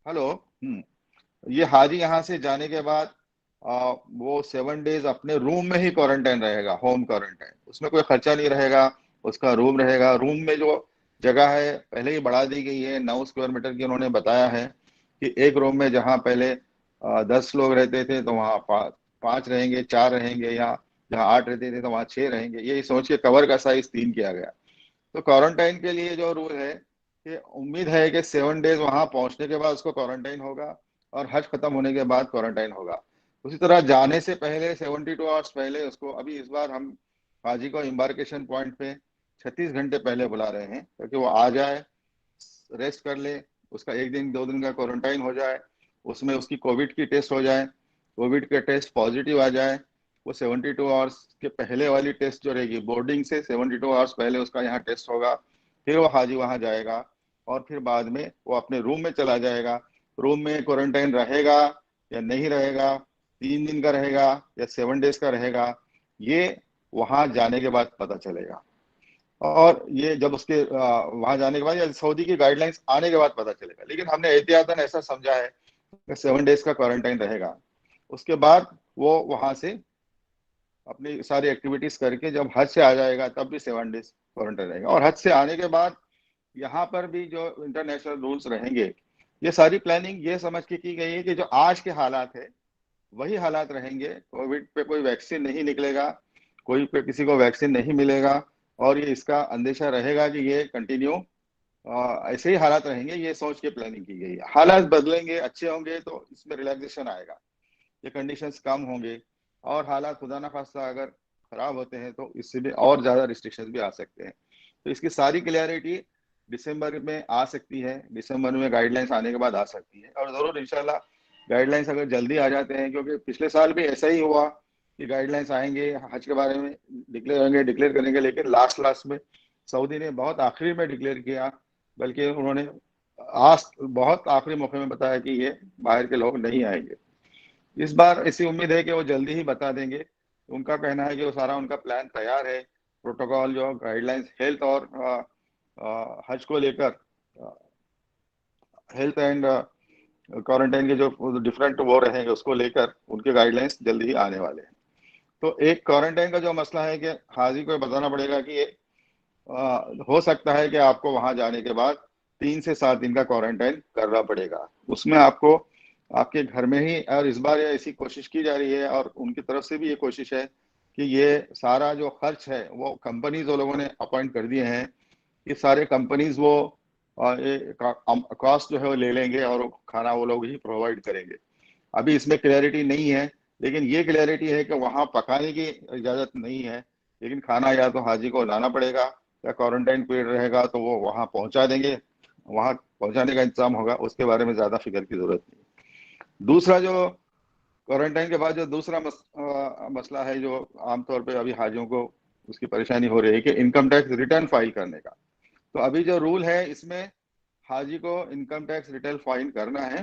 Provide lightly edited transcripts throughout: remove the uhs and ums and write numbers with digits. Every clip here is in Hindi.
हेलो। ये हाजी यहाँ से जाने के बाद वो 7 डेज अपने रूम में ही क्वारंटाइन रहेगा, होम क्वारंटाइन। उसमें कोई खर्चा नहीं रहेगा। उसका रूम रहेगा। रूम में जो जगह है पहले ही बढ़ा दी गई है, 9 स्क्वायर मीटर की। उन्होंने बताया है कि एक रूम में जहाँ पहले 10 लोग रहते थे तो वहाँ 5 रहेंगे, 4 रहेंगे, या जहाँ 8 रहते थे तो वहाँ 6 रहेंगे। ये सोच के कवर का साइज 3 किया गया। तो क्वारंटाइन के लिए जो रूल है कि उम्मीद है कि 7 डेज वहां पहुंचने के बाद उसको क्वारंटाइन होगा, और हज खत्म होने के बाद क्वारंटाइन होगा। उसी तरह जाने से पहले 72 आवर्स पहले उसको, अभी इस बार हम हाजी को एम्बार्केशन पॉइंट पे 36 घंटे पहले बुला रहे हैं, ताकि वो आ जाए, रेस्ट कर ले, उसका 1 दिन 2 दिन का क्वारंटाइन हो जाए, उसमें उसकी कोविड की टेस्ट हो जाए, कोविड के टेस्ट पॉजिटिव आ जाए। वो 72 आवर्स के पहले वाली टेस्ट जो रहेगी, बोर्डिंग से 72 आवर्स पहले उसका यहाँ टेस्ट होगा। फिर वो हाजी वहां जाएगा, और फिर बाद में वो अपने रूम में चला जाएगा। रूम में क्वारंटाइन रहेगा या नहीं रहेगा, 3 दिन का रहेगा या 7 डेज का रहेगा, ये वहां जाने के बाद पता चलेगा। और ये जब उसके वहां जाने के बाद या सऊदी की गाइडलाइंस आने के बाद पता चलेगा। लेकिन हमने एहतियातन ऐसा समझा है कि 7 डेज का क्वारंटाइन रहेगा। उसके बाद वो वहां से अपनी सारी एक्टिविटीज करके जब हज से आ जाएगा तब भी 7 डेज क्वारंटाइन रहेगा। और हज से आने के बाद यहाँ पर भी जो इंटरनेशनल रूल्स रहेंगे, ये सारी प्लानिंग ये समझ के की गई है कि जो आज के हालात है वही हालात रहेंगे। कोविड पे कोई वैक्सीन नहीं निकलेगा, कोई पे किसी को वैक्सीन नहीं मिलेगा, और ये इसका अंदेशा रहेगा कि ये कंटिन्यू ऐसे ही हालात रहेंगे। ये सोच के प्लानिंग की गई है। हालात बदलेंगे, अच्छे होंगे तो इसमें रिलैक्सेशन आएगा, ये कंडीशंस कम होंगे। और हालात खुदा ना खास्ता अगर खराब होते हैं तो इससे भी और ज्यादा रिस्ट्रिक्शंस भी आ सकते हैं। तो इसकी सारी क्लियरिटी दिसंबर में आ सकती है। दिसंबर में गाइडलाइंस आने के बाद आ सकती है, और जरूर इंशाल्लाह गाइडलाइंस अगर जल्दी आ जाते हैं, क्योंकि पिछले साल भी ऐसा ही हुआ कि गाइडलाइंस आएंगे हज के बारे में, डिक्लेयर होंगे, डिक्लेयर करेंगे, लेकिन लास्ट लास्ट में सऊदी ने बहुत आखिरी में डिक्लेयर किया। बल्कि उन्होंने आज बहुत आखिरी मौके में बताया कि ये बाहर के लोग नहीं आएंगे। इस बार ऐसी उम्मीद है कि वो जल्दी ही बता देंगे। उनका कहना है कि वो सारा उनका प्लान तैयार है, प्रोटोकॉल जो गाइडलाइंस हेल्थ और हज को लेकर, हेल्थ एंड क्वारंटाइन के जो डिफरेंट वो रहेंगे उसको लेकर उनके गाइडलाइंस जल्दी ही आने वाले हैं। तो एक क्वारंटाइन का जो मसला है कि हाजी को बताना पड़ेगा कि ये हो सकता है कि आपको वहां जाने के बाद 3 से 7 दिन का क्वारंटाइन करना पड़ेगा। उसमें आपको आपके घर में ही, और इस बार ये ऐसी कोशिश की जा रही है और उनकी तरफ से भी ये कोशिश है कि ये सारा जो खर्च है वो कंपनीज वो लोगों ने अपॉइंट कर दिए हैं। ये सारे कंपनीज वो कॉस्ट जो है वो ले लेंगे, और वो खाना वो लोग ही प्रोवाइड करेंगे। अभी इसमें क्लैरिटी नहीं है, लेकिन ये क्लैरिटी है कि वहां पकाने की इजाजत नहीं है, लेकिन खाना या तो हाजी को लाना पड़ेगा, या क्वारंटाइन पीरियड रहेगा तो वो वहां पहुंचा देंगे, वहां पहुंचाने का इंतजाम होगा। उसके बारे में ज्यादा फिक्र की जरूरत नहीं। दूसरा जो क्वारंटाइन के बाद जो दूसरा मसला है जो आमतौर पर अभी हाजियों को उसकी परेशानी हो रही है, कि इनकम टैक्स रिटर्न फाइल करने का। तो अभी जो रूल है इसमें हाजी को इनकम टैक्स रिटर्न फाइल करना है,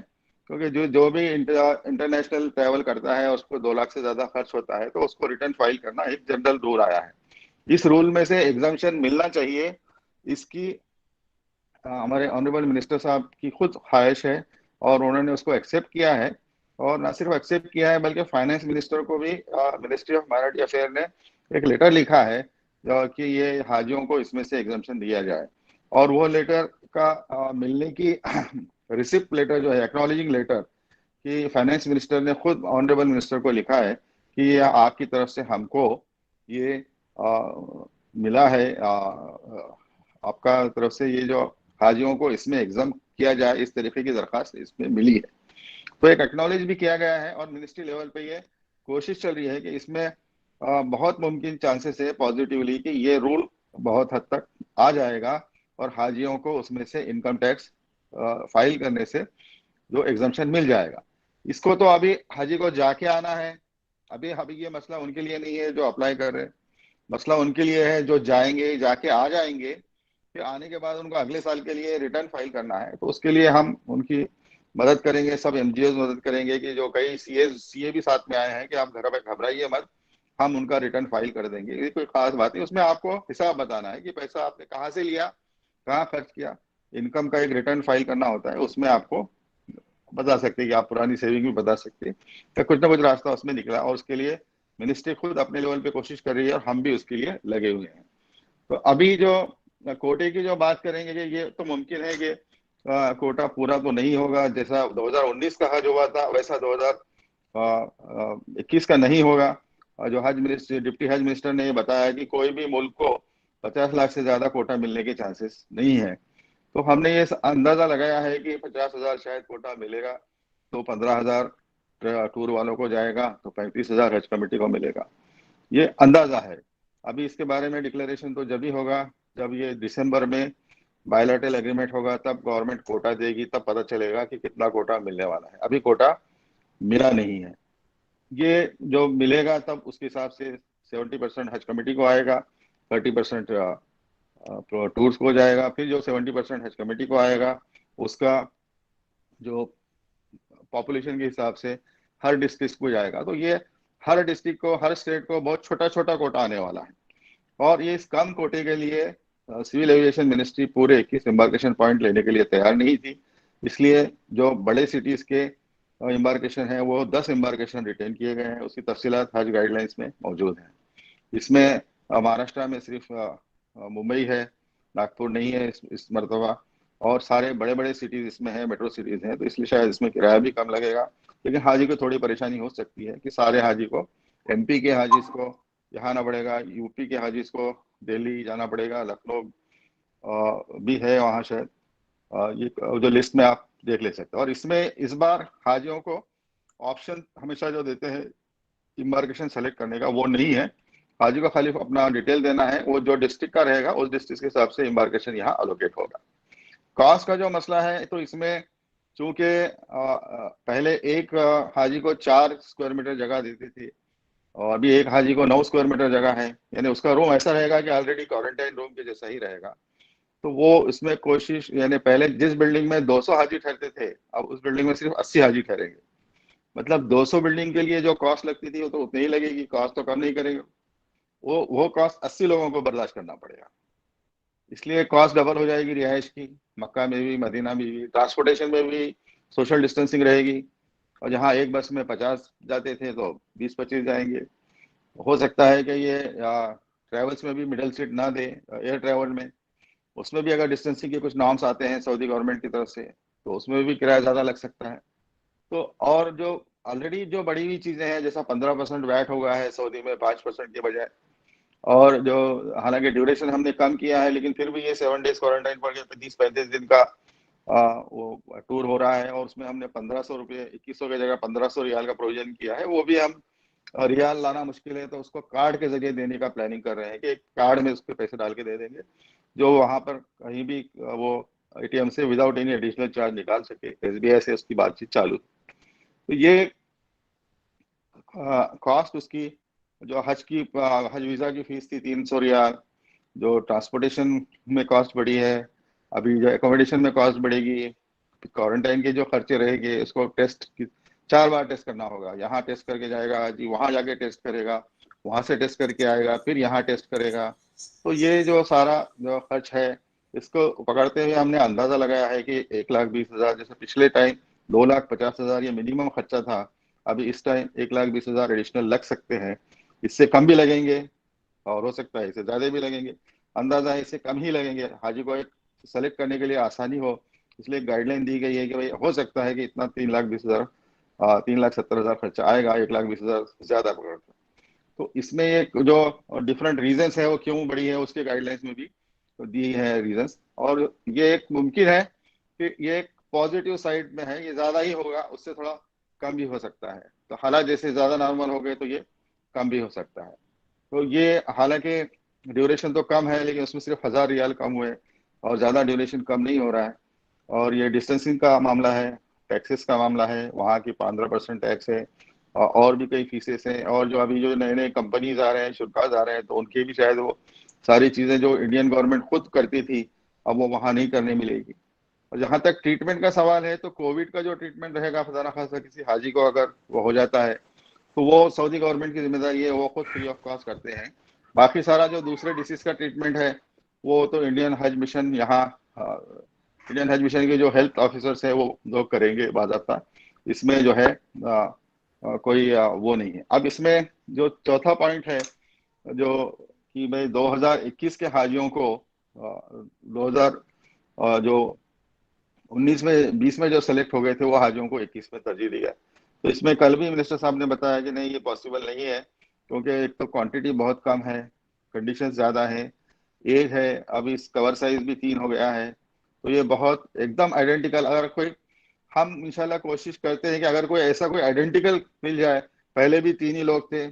क्योंकि जो जो भी इंटरनेशनल ट्रैवल करता है उसको 2 लाख से ज्यादा खर्च होता है, तो उसको रिटर्न फाइल करना एक जनरल रूल आया है। इस रूल में से एग्जाम्पशन मिलना चाहिए, इसकी हमारे ऑनरेबल मिनिस्टर साहब की खुद ख्वाहिश है, और उन्होंने उसको एक्सेप्ट किया है। और ना सिर्फ एक्सेप्ट किया है बल्कि फाइनेंस मिनिस्टर को भी मिनिस्ट्री ऑफ माइनॉरिटी अफेयर ने एक लेटर लिखा है कि ये हाजियों को इसमें से एग्जाम्पशन दिया जाए। और वो लेटर का मिलने की रिसिप्ट लेटर जो है, एक्नॉलेजिंग लेटर, कि फाइनेंस मिनिस्टर ने खुद ऑनरेबल मिनिस्टर को लिखा है कि ये आपकी तरफ से हमको ये मिला है, आपका तरफ से ये जो हाजियों को इसमें एग्जाम किया जाए, इस तरीके की दरखास्त इसमें मिली है। तो एक एक्नॉलेज भी किया गया है, और मिनिस्ट्री लेवल पे ये कोशिश चल रही है कि इसमें बहुत मुमकिन चांसेस है पॉजिटिवली कि ये रूल बहुत हद तक आ जाएगा, और हाजियों को उसमें से इनकम टैक्स फाइल करने से जो एग्जाम्पशन मिल जाएगा। इसको तो अभी हाजी को जाके आना है। अभी अभी ये मसला उनके लिए नहीं है जो अप्लाई कर रहे हैं, मसला उनके लिए है जो जाएंगे, जाके आ जाएंगे। फिर आने के बाद उनको अगले साल के लिए रिटर्न फाइल करना है, तो उसके लिए हम उनकी मदद करेंगे, सब एनजीओ मदद करेंगे, कि जो कई सीए भी साथ में आए हैं कि आप घर पे घबराइए मत, हम उनका रिटर्न फाइल कर देंगे। ये कोई खास बात नहीं, उसमें आपको हिसाब बताना है कि पैसा आपने कहाँ से लिया, कहाँ खर्च किया। इनकम का एक रिटर्न फाइल करना होता है, उसमें आपको बता सकते हैं कि आप पुरानी सेविंग भी बता सकते हैं, तो कुछ ना कुछ रास्ता उसमें निकला, और उसके लिए मिनिस्ट्री खुद अपने लेवल पे कोशिश कर रही है और हम भी उसके लिए लगे हुए हैं। तो अभी जो कोटे की जो बात करेंगे कि ये तो मुमकिन है कि कोटा पूरा तो नहीं होगा, जैसा 2019 का हज हुआ था वैसा 2021 का नहीं होगा। जो हज मिनिस्टर, डिप्टी हज मिनिस्टर ने ये बताया कि कोई भी मुल्क को 50 लाख से ज्यादा कोटा मिलने के चांसेस नहीं है। तो हमने ये अंदाजा लगाया है कि 50,000 शायद कोटा मिलेगा, तो 15,000 टूर वालों को जाएगा, तो 35,000 हज कमेटी को मिलेगा। ये अंदाजा है। अभी इसके बारे में डिक्लेरेशन तो जब ही होगा जब ये दिसंबर में बायलैटरल एग्रीमेंट होगा, तब गवर्नमेंट कोटा देगी, तब पता चलेगा कि कितना कोटा मिलने वाला है। अभी कोटा मिला नहीं है। ये जो मिलेगा तब उसके हिसाब से 70% हज कमेटी को आएगा, 30% टूर्स को जाएगा, फिर जो 70% हज कमेटी को आएगा उसका जो पॉपुलेशन के हिसाब से हर डिस्ट्रिक्ट को जाएगा। तो ये हर डिस्ट्रिक्ट को, हर स्टेट को बहुत छोटा छोटा कोटा आने वाला है। और ये इस कम कोटे के लिए सिविल एविएशन मिनिस्ट्री पूरे 21 एम्बार्केशन पॉइंट लेने के लिए तैयार नहीं थी। इसलिए जो बड़े सिटीज के एम्बार्केशन है वो 10 एम्बार्केशन रिटेन किए गए हैं। उसकी तफसीलात हज गाइडलाइंस में मौजूद हैं। इसमें महाराष्ट्र में सिर्फ मुंबई है, नागपुर नहीं है इस मरतबा, और सारे बड़े बड़े सिटीज इसमें है, मेट्रो सिटीज हैं, तो इसलिए शायद इसमें किराया भी कम लगेगा। लेकिन हाजी को थोड़ी परेशानी हो सकती है कि सारे हाजी को, एमपी के हाजीज को यहाँ आना पड़ेगा, यूपी के हाजीज को दिल्ली जाना पड़ेगा, लखनऊ भी है वहाँ शायद। ये जो लिस्ट में आप देख ले सकते हैं। और इसमें इस बार हाजियों को ऑप्शन हमेशा जो देते हैं इम्बार्केशन सेलेक्ट करने का, वो नहीं है। हाजी को खाली अपना डिटेल देना है, वो जो डिस्ट्रिक्ट का रहेगा उस डिस्ट्रिक्ट के हिसाब से इम्बार्केशन यहाँ अलोकेट होगा। कॉस्ट का जो मसला है, तो इसमें चूंकि पहले एक हाजी को 4 स्क्वायर मीटर जगह देती थी, और अभी एक हाजी को 9 स्क्वायर मीटर जगह है, यानी उसका रूम ऐसा रहेगा कि ऑलरेडी क्वारंटाइन रूम के जैसा ही रहेगा। तो वो इसमें कोशिश, यानी पहले जिस बिल्डिंग में 200 हाजी ठहरते थे, अब उस बिल्डिंग में सिर्फ 80 हाजी ठहरेंगे। मतलब 200 बिल्डिंग के लिए जो कॉस्ट लगती थी वो तो उतनी ही लगेगी, कॉस्ट तो कम नहीं करेंगे। वो कॉस्ट 80 लोगों को बर्दाश्त करना पड़ेगा, इसलिए कॉस्ट डबल हो जाएगी रिहाइश की। मक्का में भी, मदीना में भी, ट्रांसपोर्टेशन में भी सोशल डिस्टेंसिंग रहेगी। और जहाँ एक बस में 50 जाते थे तो 20-25 जाएंगे। हो सकता है कि ये ट्रेवल्स में भी मिडल सीट ना दे, एयर ट्रेवल में, उसमें भी अगर डिस्टेंसिंग के कुछ नॉर्म्स आते हैं सऊदी गवर्नमेंट की तरफ से, तो उसमें भी किराया ज़्यादा लग सकता है। तो और जो ऑलरेडी जो बढ़ी हुई चीज़ें हैं, जैसा 15% वैट हो गया है सऊदी में 5% के बजाय, और जो हालांकि ड्यूरेशन हमने कम किया है, लेकिन फिर भी ये 7 डेज क्वारंटाइन पड़ गया, 30-35 दिन का वो टूर हो रहा है। और उसमें हमने 1500 रुपये, 2100 की जगह 1500 रियाल का प्रोविजन किया है। वो भी हम, रियाल लाना मुश्किल है तो उसको कार्ड के जरिए देने का प्लानिंग कर रहे हैं कि एक कार्ड में उसके पैसे डाल के दे देंगे, जो वहां पर कहीं भी वो एटीएम से विदाउट एनी एडिशनल चार्ज निकाल सके। एसबीआई से उसकी बातचीत चालू। तो ये कॉस्ट उसकी, जो हज वीजा की फीस थी 300 रियाल, जो ट्रांसपोर्टेशन में कॉस्ट बढ़ी है, अभी जो एकोमोडेशन में कॉस्ट बढ़ेगी, क्वारंटाइन के जो खर्चे रहेंगे, उसको टेस्ट 4 बार टेस्ट करना होगा। यहाँ टेस्ट करके जाएगा जी, वहाँ जाके टेस्ट करेगा, वहाँ से टेस्ट करके आएगा, फिर यहाँ टेस्ट करेगा। तो ये जो सारा जो खर्च है, इसको पकड़ते हुए हमने अंदाजा लगाया है कि 1,20,000, जैसे पिछले टाइम 2,50,000 ये मिनिमम खर्चा था, अभी इस टाइम 1,20,000 एडिशनल लग सकते हैं। इससे कम भी लगेंगे और हो सकता है इससे ज्यादा भी लगेंगे। अंदाजा है इससे कम ही लगेंगे। हाजी को एक सेलेक्ट करने के लिए आसानी हो, इसलिए गाइडलाइन दी गई है कि भाई हो सकता है कि इतना 3,20,000, 3,70,000 खर्चा आएगा, 1,20,000 ज्यादा पकड़। तो इसमें एक जो डिफरेंट रीजंस है वो क्यों बढ़ी है, उसके गाइडलाइंस में भी तो दी है रीजंस। और ये एक मुमकिन है कि ये एक पॉजिटिव साइड में है, ये ज्यादा ही होगा, उससे थोड़ा कम भी हो सकता है। तो हालात जैसे ज्यादा नॉर्मल हो गए तो ये कम भी हो सकता है। तो ये हालांकि ड्यूरेशन तो कम है, लेकिन उसमें सिर्फ 1,000 रियाल कम हुए, और ज़्यादा ड्यूरेशन कम नहीं हो रहा है। और ये डिस्टेंसिंग का मामला है, टैक्सेस का मामला है, वहाँ की 15% टैक्स है, और भी कई फीसेस हैं। और जो अभी जो नए नए कंपनीज आ रहे हैं, शुल्काज आ रहे हैं, तो उनके भी शायद वो सारी चीज़ें जो इंडियन गवर्नमेंट खुद करती थी, अब वो वहाँ नहीं करने मिलेगी। और जहाँ तक ट्रीटमेंट का सवाल है, तो कोविड का जो ट्रीटमेंट रहेगा खुदा ना खासा किसी हाजी को अगर वो हो जाता है, तो वो सऊदी गवर्नमेंट की जिम्मेदारी है, वो खुद फ्री ऑफ कॉस्ट करते हैं। बाकी सारा जो दूसरे डिसीज का ट्रीटमेंट है, वो तो इंडियन हज मिशन यहाँ इंडियन हज मिशन के जो हेल्थ ऑफिसर्स है वो जो करेंगे बाज़ाब्ता। इसमें जो है कोई वो नहीं है। अब इसमें जो चौथा पॉइंट है, जो कि भाई 2021 के हाजियों को 2000 जो 19 में 20 में जो सेलेक्ट हो गए थे वो हाजियों को 21 में तरजीह दी है। तो इसमें कल भी मिनिस्टर साहब ने बताया कि नहीं, ये पॉसिबल नहीं है, क्योंकि एक तो क्वांटिटी बहुत कम है, कंडीशन ज्यादा है, एज है, अभी इस कवर साइज भी 3 हो गया है। तो ये बहुत एकदम आइडेंटिकल, अगर कोई, हम इंशाल्लाह कोशिश करते हैं कि अगर कोई ऐसा कोई आइडेंटिकल मिल जाए, पहले भी 3 ही लोग थे,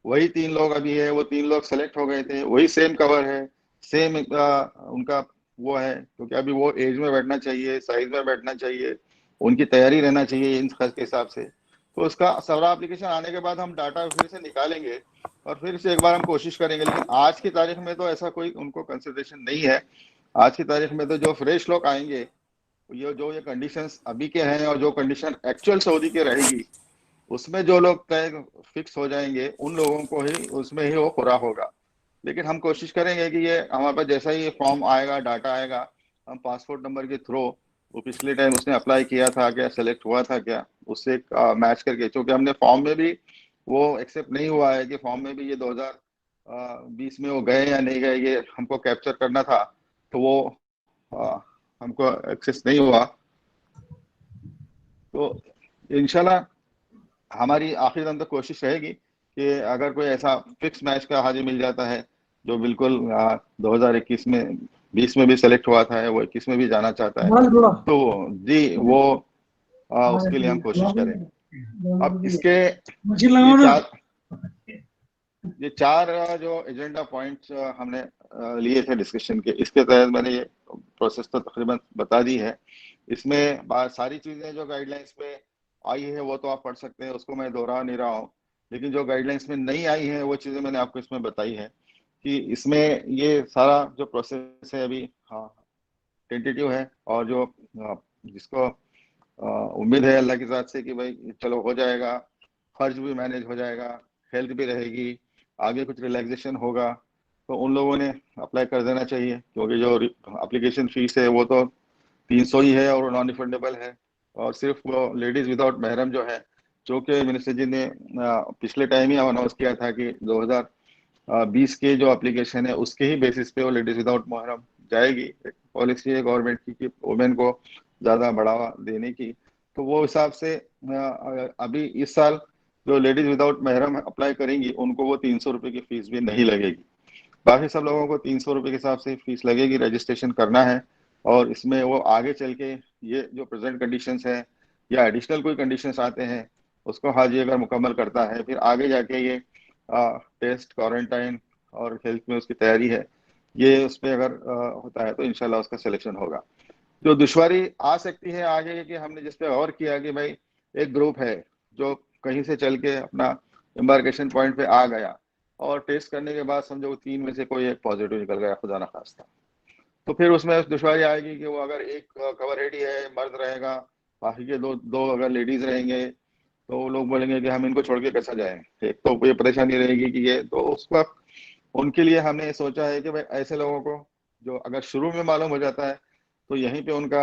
वही 3 लोग अभी है, वो 3 लोग सेलेक्ट हो गए थे, वही सेम कवर है, सेम उनका वो है, क्योंकि अभी वो एज में बैठना चाहिए, साइज में बैठना चाहिए, उनकी तैयारी रहना चाहिए इन खर्च के हिसाब से। तो उसका सारा एप्लीकेशन आने के बाद हम डाटा फिर से निकालेंगे और फिर से एक बार हम कोशिश करेंगे। लेकिन आज की तारीख में तो ऐसा कोई उनको कंसिडरेशन नहीं है। आज की तारीख में तो जो फ्रेश लोग आएंगे, ये कंडीशंस अभी के हैं और जो कंडीशन एक्चुअल सऊदी के रहेगी, उसमें जो लोग तय फिक्स हो जाएंगे उन लोगों को ही उसमें ही वो पूरा होगा। लेकिन हम कोशिश करेंगे कि ये हमारे पास जैसा ही फॉर्म आएगा, डाटा आएगा, हम पासपोर्ट नंबर के थ्रू, वो पिछले टाइम उसने अप्लाई किया था क्या, सेलेक्ट हुआ था क्या, उससे मैच करके, क्योंकि हमने फॉर्म में भी वो एक्सेप्ट नहीं हुआ है कि फॉर्म में भी ये 2020 में वो गए या नहीं गए, ये हमको कैप्चर करना था, तो वो आ, हमको एक्सेस नहीं हुआ। तो इंशाल्लाह हमारी आखिर दम तक कोशिश रहेगी कि अगर कोई ऐसा फिक्स मैच का हाजी मिल जाता है जो बिल्कुल 2021 में 20 में भी सेलेक्ट हुआ था, वो 21 में भी जाना चाहता है, तो जी वो उसके लिए हम कोशिश करेंगे। अब इसके ये चार जो एजेंडा पॉइंट्स हमने लिए थे डिस्कशन के, इसके तहत मैंने ये प्रोसेस तो तकरीबन बता दी है। इसमें सारी चीजें जो गाइडलाइंस में आई है वो तो आप पढ़ सकते हैं, उसको मैं दोहरा नहीं रहा हूँ। लेकिन जो गाइडलाइंस में नहीं आई है वो चीजें मैंने आपको इसमें बताई है कि इसमें ये सारा जो प्रोसेस है अभी, हाँ, टेंटेटिव है, और जो जिसको उम्मीद है अल्लाह की ज़ात से कि भाई चलो हो जाएगा, खर्च भी मैनेज हो जाएगा, हेल्थ भी रहेगी, आगे कुछ रिलैक्सेशन होगा, तो उन लोगों ने अप्लाई कर देना चाहिए, क्योंकि जो एप्लीकेशन फीस है वो तो 300 ही है और नॉन रिफंडेबल है। और सिर्फ वो लेडीज विदाउट महरम जो है, जो कि मिनिस्टर जी ने पिछले टाइम ही अनाउंस किया था कि 2020 के जो एप्लीकेशन है उसके ही बेसिस पे वो लेडीज विदाउट महरम जाएगी। एक पॉलिसी है गवर्नमेंट की कि वुमेन को ज़्यादा बढ़ावा देने की। तो वो हिसाब से अभी इस साल जो लेडीज विदाउट महरम अप्लाई करेंगी उनको वो 300 रुपये की फीस भी नहीं लगेगी। बाकी सब लोगों को 300 रुपये के हिसाब से फीस लगेगी, रजिस्ट्रेशन करना है। और इसमें वो आगे चल के ये जो प्रेजेंट कंडीशंस है या एडिशनल कोई कंडीशंस आते हैं, उसको हाजी अगर मुकम्मल करता है, फिर आगे जाके ये टेस्ट, क्वारंटाइन और हेल्थ में उसकी तैयारी है, ये उस पर अगर होता है तो इंशाल्लाह उसका सिलेक्शन होगा। जो दुश्वारी आ सकती है आगे कि हमने जिस पे गौर किया कि भाई एक ग्रुप है जो कहीं से चल के अपना एम्बार्केशन पॉइंट पे आ गया और टेस्ट करने के बाद समझो 3 में से कोई एक पॉजिटिव निकल गया, खुदा ना खास्ता, तो फिर उसमें दुश्वारी आएगी कि वो अगर एक कवर हेड ही है, मर्द रहेगा, बाकी के दो दो अगर लेडीज रहेंगे, तो वो लोग बोलेंगे कि हम इनको छोड़ के कैसा जाएं। एक तो ये परेशानी रहेगी कि ये, तो उस वक्त उनके लिए हमने सोचा है कि भाई ऐसे लोगों को जो अगर शुरू में मालूम हो जाता है तो यहीं पे उनका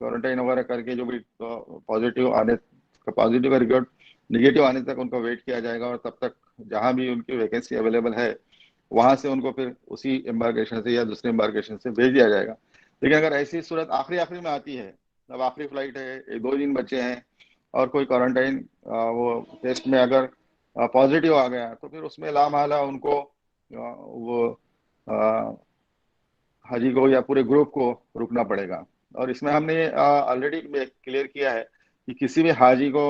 क्वारंटाइन वगैरह करके जो भी पॉजिटिव का रिकॉर्ड निगेटिव आने तक उनको वेट किया जाएगा, और तब तक जहां भी उनकी वैकेंसी अवेलेबल है वहां से उनको फिर उसी एम्बार्केशन से या दूसरे एम्बार्केशन से भेज दिया जाएगा। लेकिन अगर ऐसी सूरत आखिरी आखिरी में आती है, अब आखिरी फ्लाइट है, 2 दिन बचे हैं, और कोई क्वारंटाइन वो टेस्ट में अगर पॉजिटिव आ गया, तो फिर उसमें लामहला उनको वो हाजी को या पूरे ग्रुप को रुकना पड़ेगा। और इसमें हमने ऑलरेडी क्लियर किया है कि किसी भी हाजी को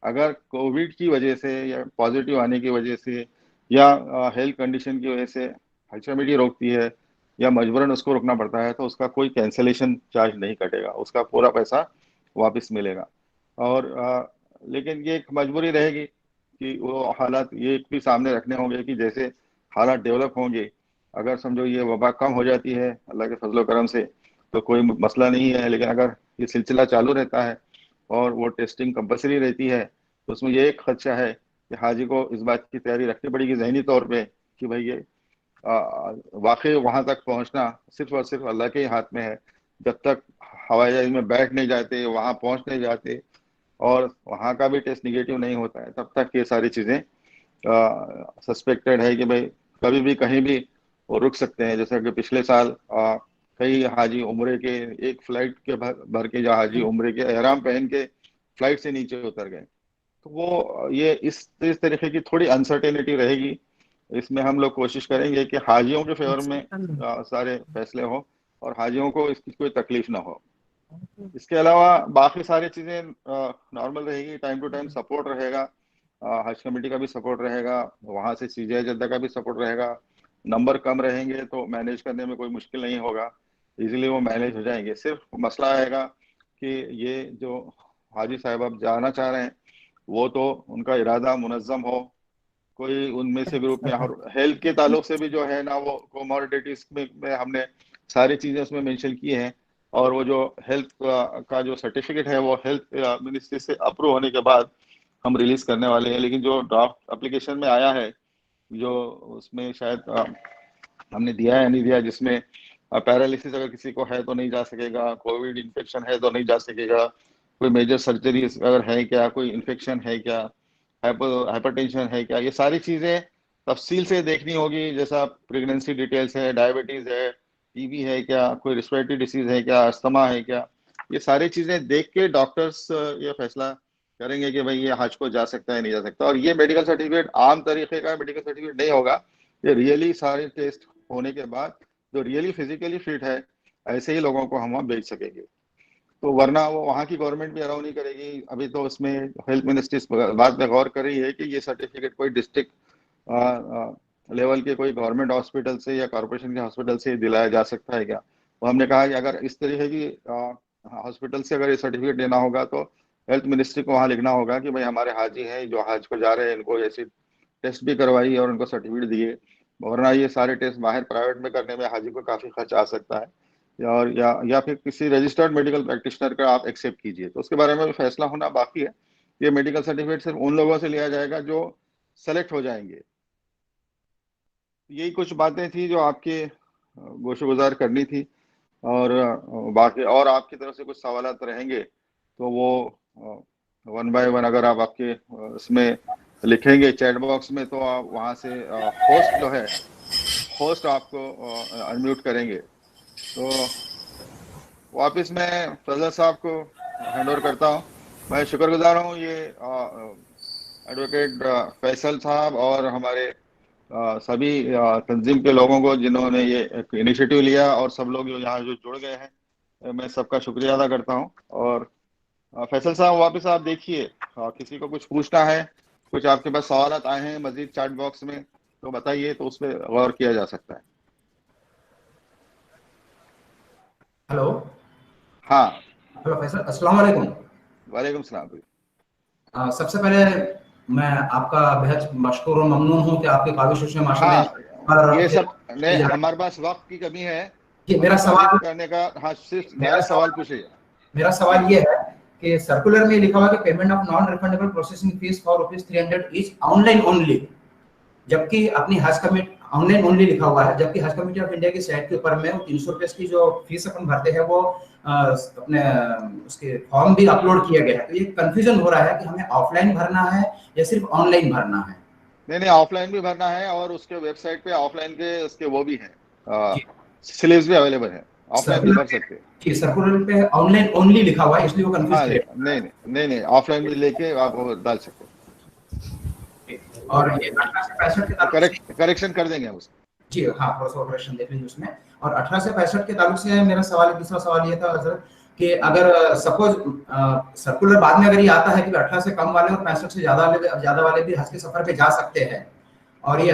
अगर कोविड की वजह से या पॉजिटिव आने की वजह से या हेल्थ कंडीशन की वजह से हज कमेटी रोकती है या मजबूरन उसको रुकना पड़ता है, तो उसका कोई कैंसलेशन चार्ज नहीं कटेगा, उसका पूरा पैसा वापस मिलेगा। और लेकिन ये एक मजबूरी रहेगी कि वो हालात ये भी सामने रखने होंगे कि जैसे हालात डेवलप होंगे, अगर समझो ये वबा कम हो जाती है अल्लाह के फजलो करम से, तो कोई मसला नहीं है। लेकिन अगर ये सिलसिला चालू रहता है और वो टेस्टिंग कंपलसरी रहती है, तो उसमें ये एक खदशा है कि हाजी को इस बात की तैयारी रखनी पड़ेगी जहनी तौर पे कि भाई ये वाकई वहां तक पहुंचना सिर्फ और सिर्फ अल्लाह के हाथ में है। जब तक हवाई जहाज में बैठ नहीं जाते, वहां पहुंच नहीं जाते और वहां का भी टेस्ट निगेटिव नहीं होता है, तब तक ये सारी चीजें सस्पेक्टेड है कि भाई कभी भी कहीं भी वो रुक सकते हैं। जैसे कि पिछले साल कई हाजी उम्रे के एक फ्लाइट के भर के जो हाजी उम्रे के एहराम पहन के फ्लाइट से नीचे उतर गए। तो वो ये इस तरीके की थोड़ी अनसर्टेनिटी रहेगी। इसमें हम लोग कोशिश करेंगे कि हाजियों के फेवर में सारे फैसले हो और हाजियों को इसकी कोई तकलीफ ना हो। इसके अलावा बाकी सारी चीजें नॉर्मल रहेगी। टाइम टू टाइम सपोर्ट रहेगा, हज कमेटी का भी सपोर्ट रहेगा, वहां से सीजीआई जद्दा का भी सपोर्ट रहेगा। नंबर कम रहेंगे तो मैनेज करने में कोई मुश्किल नहीं होगा, इजीली वो मैनेज हो जाएंगे। सिर्फ मसला आएगा कि ये जो हाजी साहब अब जाना चाह रहे हैं वो तो उनका इरादा मुनज्जम हो, कोई उनमें से ग्रुप में, और हेल्थ के ताल्लुक से भी जो है ना वो कोमोर्बिडिटीज में हमने सारी चीजें उसमें मेंशन की हैं। और वो जो हेल्थ का जो सर्टिफिकेट है वो हेल्थ मिनिस्ट्री से अप्रूव होने के बाद हम रिलीज करने वाले हैं। लेकिन जो ड्राफ्ट एप्लीकेशन में आया है, जो उसमें शायद हमने दिया है नहीं दिया, जिसमें पैरालिसिस अगर किसी को है तो नहीं जा सकेगा, कोविड इन्फेक्शन है तो नहीं जा सकेगा, कोई मेजर सर्जरी अगर है क्या, कोई इन्फेक्शन है क्या, हाइपरटेंशन है क्या, ये सारी चीजें तफसील से देखनी होगी। जैसा प्रेगनेंसी डिटेल्स है, डायबिटीज है, टीबी है क्या, कोई रिस्पिरेटरी डिसीज है क्या, अस्थमा है क्या, ये सारी चीजें देख के डॉक्टर्स ये फैसला करेंगे कि भाई ये हज को जा सकता है नहीं जा सकता। और ये मेडिकल सर्टिफिकेट आम तरीके का मेडिकल सर्टिफिकेट नहीं होगा, ये रियली सारे टेस्ट होने के बाद जो रियली फिजिकली फिट है ऐसे ही लोगों को हम वहाँ भेज सकेंगे। तो वरना वो वहाँ की गवर्नमेंट भी अलाउ नहीं करेगी। अभी तो उसमें हेल्थ मिनिस्ट्री इस बात पे गौर कर रही है कि ये सर्टिफिकेट कोई डिस्ट्रिक्ट लेवल के कोई गवर्नमेंट हॉस्पिटल से या कॉर्पोरेशन के हॉस्पिटल से दिलाया जा सकता है क्या। तो हमने कहा कि अगर इस तरीके की हॉस्पिटल से अगर ये सर्टिफिकेट देना होगा तो हेल्थ मिनिस्ट्री को वहाँ लिखना होगा कि भाई हमारे हाजी हैं जो हज को जा रहे हैं, इनको ऐसी टेस्ट भी करवाइए और उनको सर्टिफिकेट दिए। वरना ये सारे टेस्ट बाहर प्राइवेट में करने में हाजी को काफी खर्च आ सकता है। या फिर किसी रजिस्टर्ड मेडिकल प्रैक्टिशनर का आप एक्सेप्ट कीजिए, तो उसके बारे में भी फैसला होना बाकी है। ये मेडिकल सर्टिफिकेट सिर्फ उन लोगों से लिया जाएगा जो सेलेक्ट हो जाएंगे। यही कुछ बातें थी जो आपके गोशुगुजार करनी थी। और बाकी और आपकी तरफ से कुछ सवालात रहेंगे तो वो वन बाय वन अगर आप आपके इसमें लिखेंगे चैट बॉक्स में, तो आप वहाँ से होस्ट जो है होस्ट आपको अनम्यूट करेंगे। तो वापस मैं फजल साहब को हैंड ओवर करता हूँ। मैं शुक्रगुजार हूँ ये एडवोकेट फैसल साहब और हमारे सभी तंजीम के लोगों को जिन्होंने ये एक इनिशिएटिव लिया, और सब लोग जो यहाँ जो जुड़ गए हैं, मैं सबका शुक्रिया अदा करता हूँ। और फैसल साहब वापस आप देखिए, किसी को कुछ पूछना है, कुछ आपके पास सवाल आए हैं मजीद चैट बॉक्स में तो बताइए, तो उस पर गौर किया जा सकता है। हेलो। हाँ हेलो फैसल, अस्सलाम वालेकुम। वालेकुम सलाम। सबसे पहले मैं आपका बेहद मशकूर और ममनून हूँ कि आपके काबिश माशाल्लाह हाँ ये सब नहीं, हमारे पास वक्त की कमी है, कि मेरा तारीफ सवाल करने का। हाँ सिर्फ डायरेक्ट सवाल पूछिए। मेरा सवाल ये है कि सर्कुलर में लिखा हुआ है कि payment of non refundable processing fees for ₹300 is online only, जबकि अपनी हज कमेटी ऑनलाइन ओनली लिखा हुआ है, जबकि हज कमेटी ऑफ इंडिया की साइट के ऊपर में ₹300 की जो फीस अपन भरते हैं वो अपने उसके फॉर्म भी अपलोड किया गया है। तो ये कंफ्यूजन हो रहा है कि हमें ऑफलाइन भरना है या सिर्फ ऑनलाइन भरना है। नहीं ऑफलाइन भी भरना है, और उसके वेबसाइट पे ऑफलाइन के उसके वो भी हैं, स्लिप्स भी अवेलेबल है, ऑफलाइन भी भर सकते हैं। जी, सर्कुलर पे ऑनलाइन ओनली लिखा हुआ है इसलिए वो कंफ्यूज हाँ है। नहीं ऑफलाइन भी लेके आप वो डाल सकते हैं, और ये 18 से 65 के ताल्लुक से करेक्शन कर देंगे हम उसको। जी हाँ, थोड़ा सा ऑपरेशन देख लीजिए उसमें। और 18 से 65 के ताल्लुक से मेरा सवाल, दूसरा सवाल ये था हजरत कि अगर सपोज सर्कुलर बाद में अगर ये आता है कि 18 से कम वाले और 65 से ज्यादा वाले भी हज के सफर पे जा सकते हैं, और ये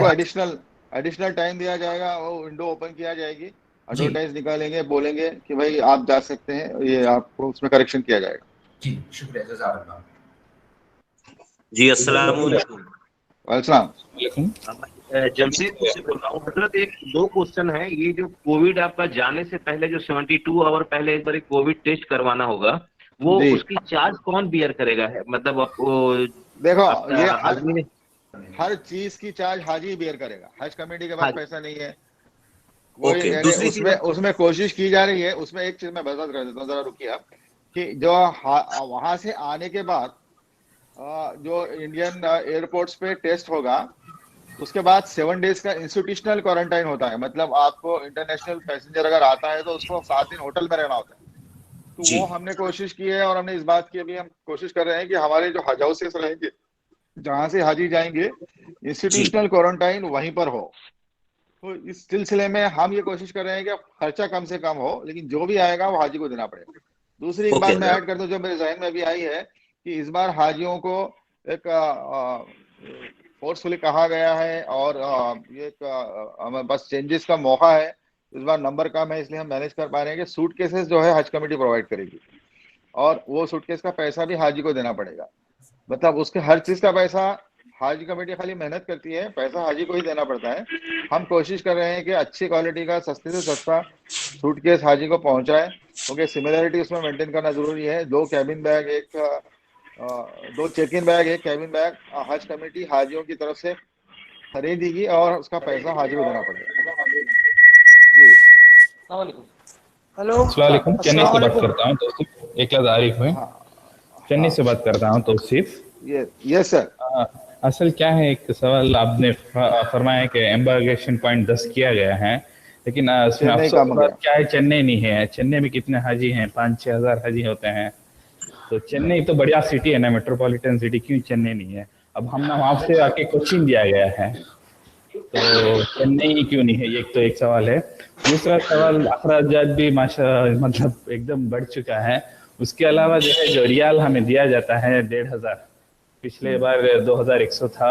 एडिशनल टाइम दिया जाएगा, वो विंडो ओपन किया जाएगी, एडवर्टाइज निकालेंगे, बोलेंगे कि भाई आप जा सकते हैं, ये आपको उसमें करेक्शन किया जाएगा। जी शुक्रिया, जज़ाकल्लाह। जी अस्सलाम वालेकुम। जमशेदपुर से बोल रहा हूँ हजरत। एक दो क्वेश्चन है। ये जो कोविड आपका जाने से पहले जो 72 आवर पहले एक बार कोविड टेस्ट करवाना होगा, वो उसकी चार्ज कौन बियर करेगा है? मतलब आपको देखो ये हर चीज की चार्ज हाजी बियर करेगा, हज कमेटी के पास पैसा नहीं है। वही ओके, यानी दूसरी चीज उसमें उसमें कोशिश की जा रही है। उसमें एक चीज मैं बता कर देता हूँ, जरा रुकिए आप, कि जो वहां से आने के बाद जो इंडियन एयरपोर्ट्स पे टेस्ट होगा, उसके बाद 7 डेज का इंस्टीट्यूशनल क्वारंटाइन होता है। मतलब आपको इंटरनेशनल पैसेंजर अगर आता है तो उसको 7 दिन होटल में रहना होता है। तो जी वो हमने कोशिश की है, और हमने इस बात की अभी हम कोशिश कर रहे हैं कि हमारे जो हज हाउसेस रहेंगे जहां से हाजी जाएंगे, जी इंस्टीट्यूशनल क्वारंटाइन वहीं पर हो। तो इस सिलसिले में हम ये कोशिश कर रहे हैं कि खर्चा कम से कम हो, लेकिन जो भी आएगा वो हाजी को देना पड़ेगा। दूसरी एक ओके बात मैं ऐड कर दूं जो मेरे जहन में भी आई है, कि इस बार हाजियों को एक फोर्सफुली कहा गया है, और ये एक बस चेंजेस का मौका है। इस बार नंबर कम है, इसलिए हम मैनेज कर पा रहे हैं कि सूट केसेस जो है हज कमेटी प्रोवाइड करेगी, और वो सूटकेस का पैसा भी हाजी को देना पड़ेगा। मतलब उसके हर चीज का पैसा, हाजी कमेटी खाली मेहनत करती है, पैसा हाजी को ही देना पड़ता है। हम कोशिश कर रहे हैं कि अच्छी क्वालिटी का सस्ते से सस्ता सूटकेस हाजी को पहुंचाए, क्योंकि सिमिलरिटी उसमें मेंटेन करना जरूरी है। 2 कैबिन बैग, दो चेक इन बैग, एक कैबिन बैग हज कमेटी हाजियों की तरफ से खरीदेगी, और उसका पैसा हाजी को देना पड़ेगा। जी। हेलो। अस्सलाम वालेकुम, चेन्नई अस्सलाम से बात वालेकुम। करता हूँ तौसीफ, एक आरिफ है। हाँ चेन्नई हाँ। से बात करता हूँ तौसीफ। ये सर। अ, असल क्या है, एक सवाल आपने फरमाया कि एम्बार्गेशन पॉइंट 10 किया गया है, लेकिन उसमें चेन्नई अफसोस कम की हो बात गया। क्या है, चेन्नई नहीं है। चेन्नई में कितने हाजी हैं? 5-6 हजार हाजी होते हैं। तो चेन्नई तो बढ़िया सिटी है ना, मेट्रोपॉलिटन सिटी, क्यों चेन्नई नहीं है? अब हम ना वहाँ से आके कोचिंग दिया गया है, तो चेन्नई क्यों नहीं है? ये तो एक सवाल है। दूसरा सवाल, अखराजात भी माशा मतलब एकदम बढ़ चुका है। उसके अलावा जो है, जो रियाल हमें दिया जाता है 1,500, पिछले बार 2,100 था।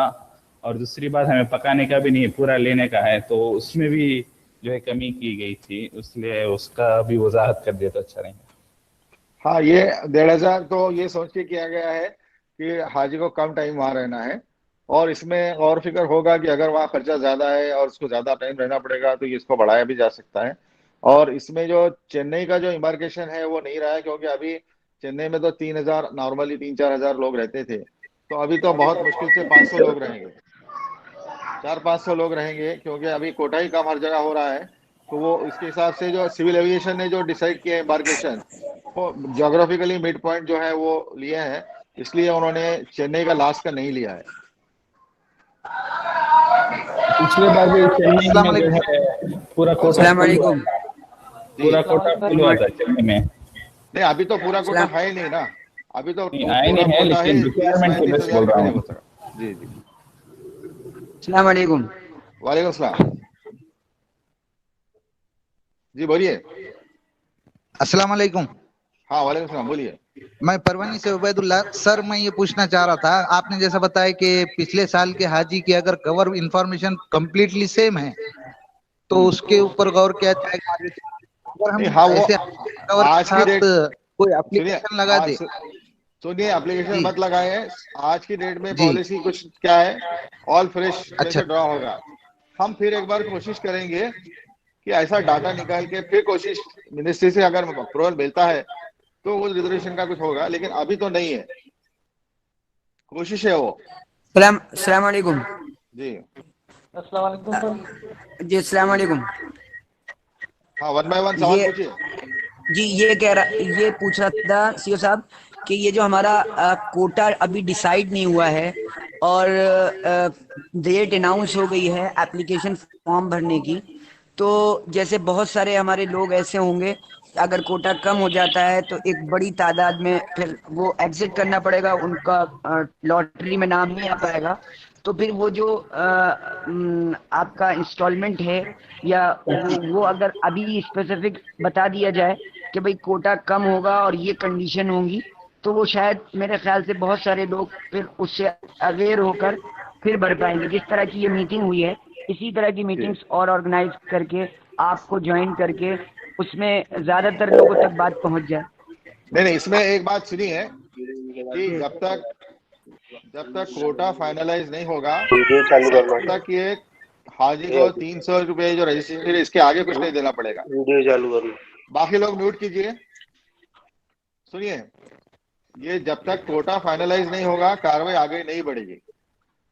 और दूसरी बात, हमें पकाने का भी नहीं, पूरा लेने का है, तो उसमें भी जो है कमी की गई थी, इसलिए उसका भी वजाहत कर दिया तो अच्छा रहेगा। हाँ, ये 1,500 तो ये सोच के किया गया है कि हाजी को कम टाइम वहां रहना है, और इसमें और फिक्र होगा कि अगर वहाँ खर्चा ज्यादा है और उसको ज्यादा टाइम रहना पड़ेगा तो ये इसको बढ़ाया भी जा सकता है। और इसमें जो चेन्नई का जो इमार्केशन है वो नहीं रहा है, क्योंकि अभी चेन्नई में तो 3,000, नॉर्मली 3-4 हजार लोग रहते थे। तो अभी तो बहुत मुश्किल से 500 लोग रहेंगे, 400-500 लोग रहेंगे, क्योंकि अभी कोटा ही कम हर जगह हो रहा है। तो वो इसके हिसाब से जो सिविल एविएशन ने जो डिसाइड किया है एम्बार्केशन, वो ज्योग्राफिकली मिड पॉइंट जो है वो लिए हैं, इसलिए उन्होंने चेन्नई का लास्ट का नहीं लिया है। पिछले बार भी चेन्नई अस्सलाम में जो वालेकुम। है पूरा कोटा अस्सलाम फुल हुआ वालेकुम। था। जी। पूरा कोटा फुल हुआ था चेन्नई में। नहीं, अभी तो पूरा कोटा अस्सलाम है ही नहीं ना। अभी तो नहीं, आए पूरा नहीं है, कोटा लेकिन ही तीस रिक्वायरमेंट की पैंतीस लिस्ट हजार बोल के रहा करीब हूँ। हो सका। जी जी। अस्सलाम वालेकुम। वालेकुम सलाम। जी बोलिए। अस्सलाम वालेकुम। हाँ वालेकुम सलाम, बोलिए। मैं परवनी से उबैदुल्ला। सर, मैं ये पूछना चाह रहा था, आपने जैसा बताया कि पिछले साल के हाजी की अगर कवर इंफॉर्मेशन कंप्लीटली सेम है तो हम्म। उसके ऊपर गौर किया जाएगा आगे से। अगर नहीं, हम हाँ वो ऐसे कवर के आज की साथ डेट, कोई सुनिए, एप्लीकेशन लगा आज दे। सुनिए, एप्लीकेशन जी मत लगाए। आज की डेट में जी। पॉलिसी कुछ क्या है, ऑल फ्रेश अच्छा। जैसे ड्रॉ होगा। हम फिर एक बार कोशिश करेंगे कि ऐसा डाटा निकाल के फिर कोशिश, मिनिस्ट्री से अगर अप्रूवल मिलता है तो वो रिजर्वेशन का कुछ होगा, लेकिन अभी तो नहीं है। कोशिश है वो। अस्सलाम वालेकुम। जी। जी अस्सलाम वालेकुम। हाँ, 1 बाय 1 सवाल ये पूछिए। जी ये पूछ रहा था सीओ साहब कि ये जो हमारा कोटा अभी डिसाइड नहीं हुआ है और डेट अनाउंस हो गई है एप्लीकेशन फॉर्म भरने की, तो जैसे बहुत सारे हमारे लोग ऐसे होंगे, अगर कोटा कम हो जाता है तो एक बड़ी तादाद में फिर वो एग्जिट करना पड़ेगा, उनका लॉटरी में नाम नहीं आ पाएगा। तो फिर वो जो आपका इंस्टॉलमेंट है या वो अगर अभी स्पेसिफिक बता दिया जाए कि भाई कोटा कम होगा और ये कंडीशन होगी, तो वो शायद मेरे ख्याल से बहुत सारे लोग फिर उससे अवेयर होकर फिर बढ़ पाएंगे। जिस तरह की ये मीटिंग हुई है, इसी तरह की जी। मीटिंग्स और ऑर्गेनाइज करके आपको ज्वाइन करके उसमें ज्यादातर लोगों तक बात पहुंच जाए। नहीं नहीं, इसमें एक बात सुनिए, कि जब तक कोटा फाइनलाइज नहीं होगा, वीडियो चालू तब करना। तक ये हाजी को 300 रुपये जो रजिस्ट्रेशन, इसके आगे कुछ नहीं देना पड़ेगा। वीडियो चालू करना। बाकी लोग म्यूट कीजिए। सुनिए, ये जब तक कोटा फाइनलाइज नहीं होगा कार्रवाई आगे नहीं बढ़ेगी।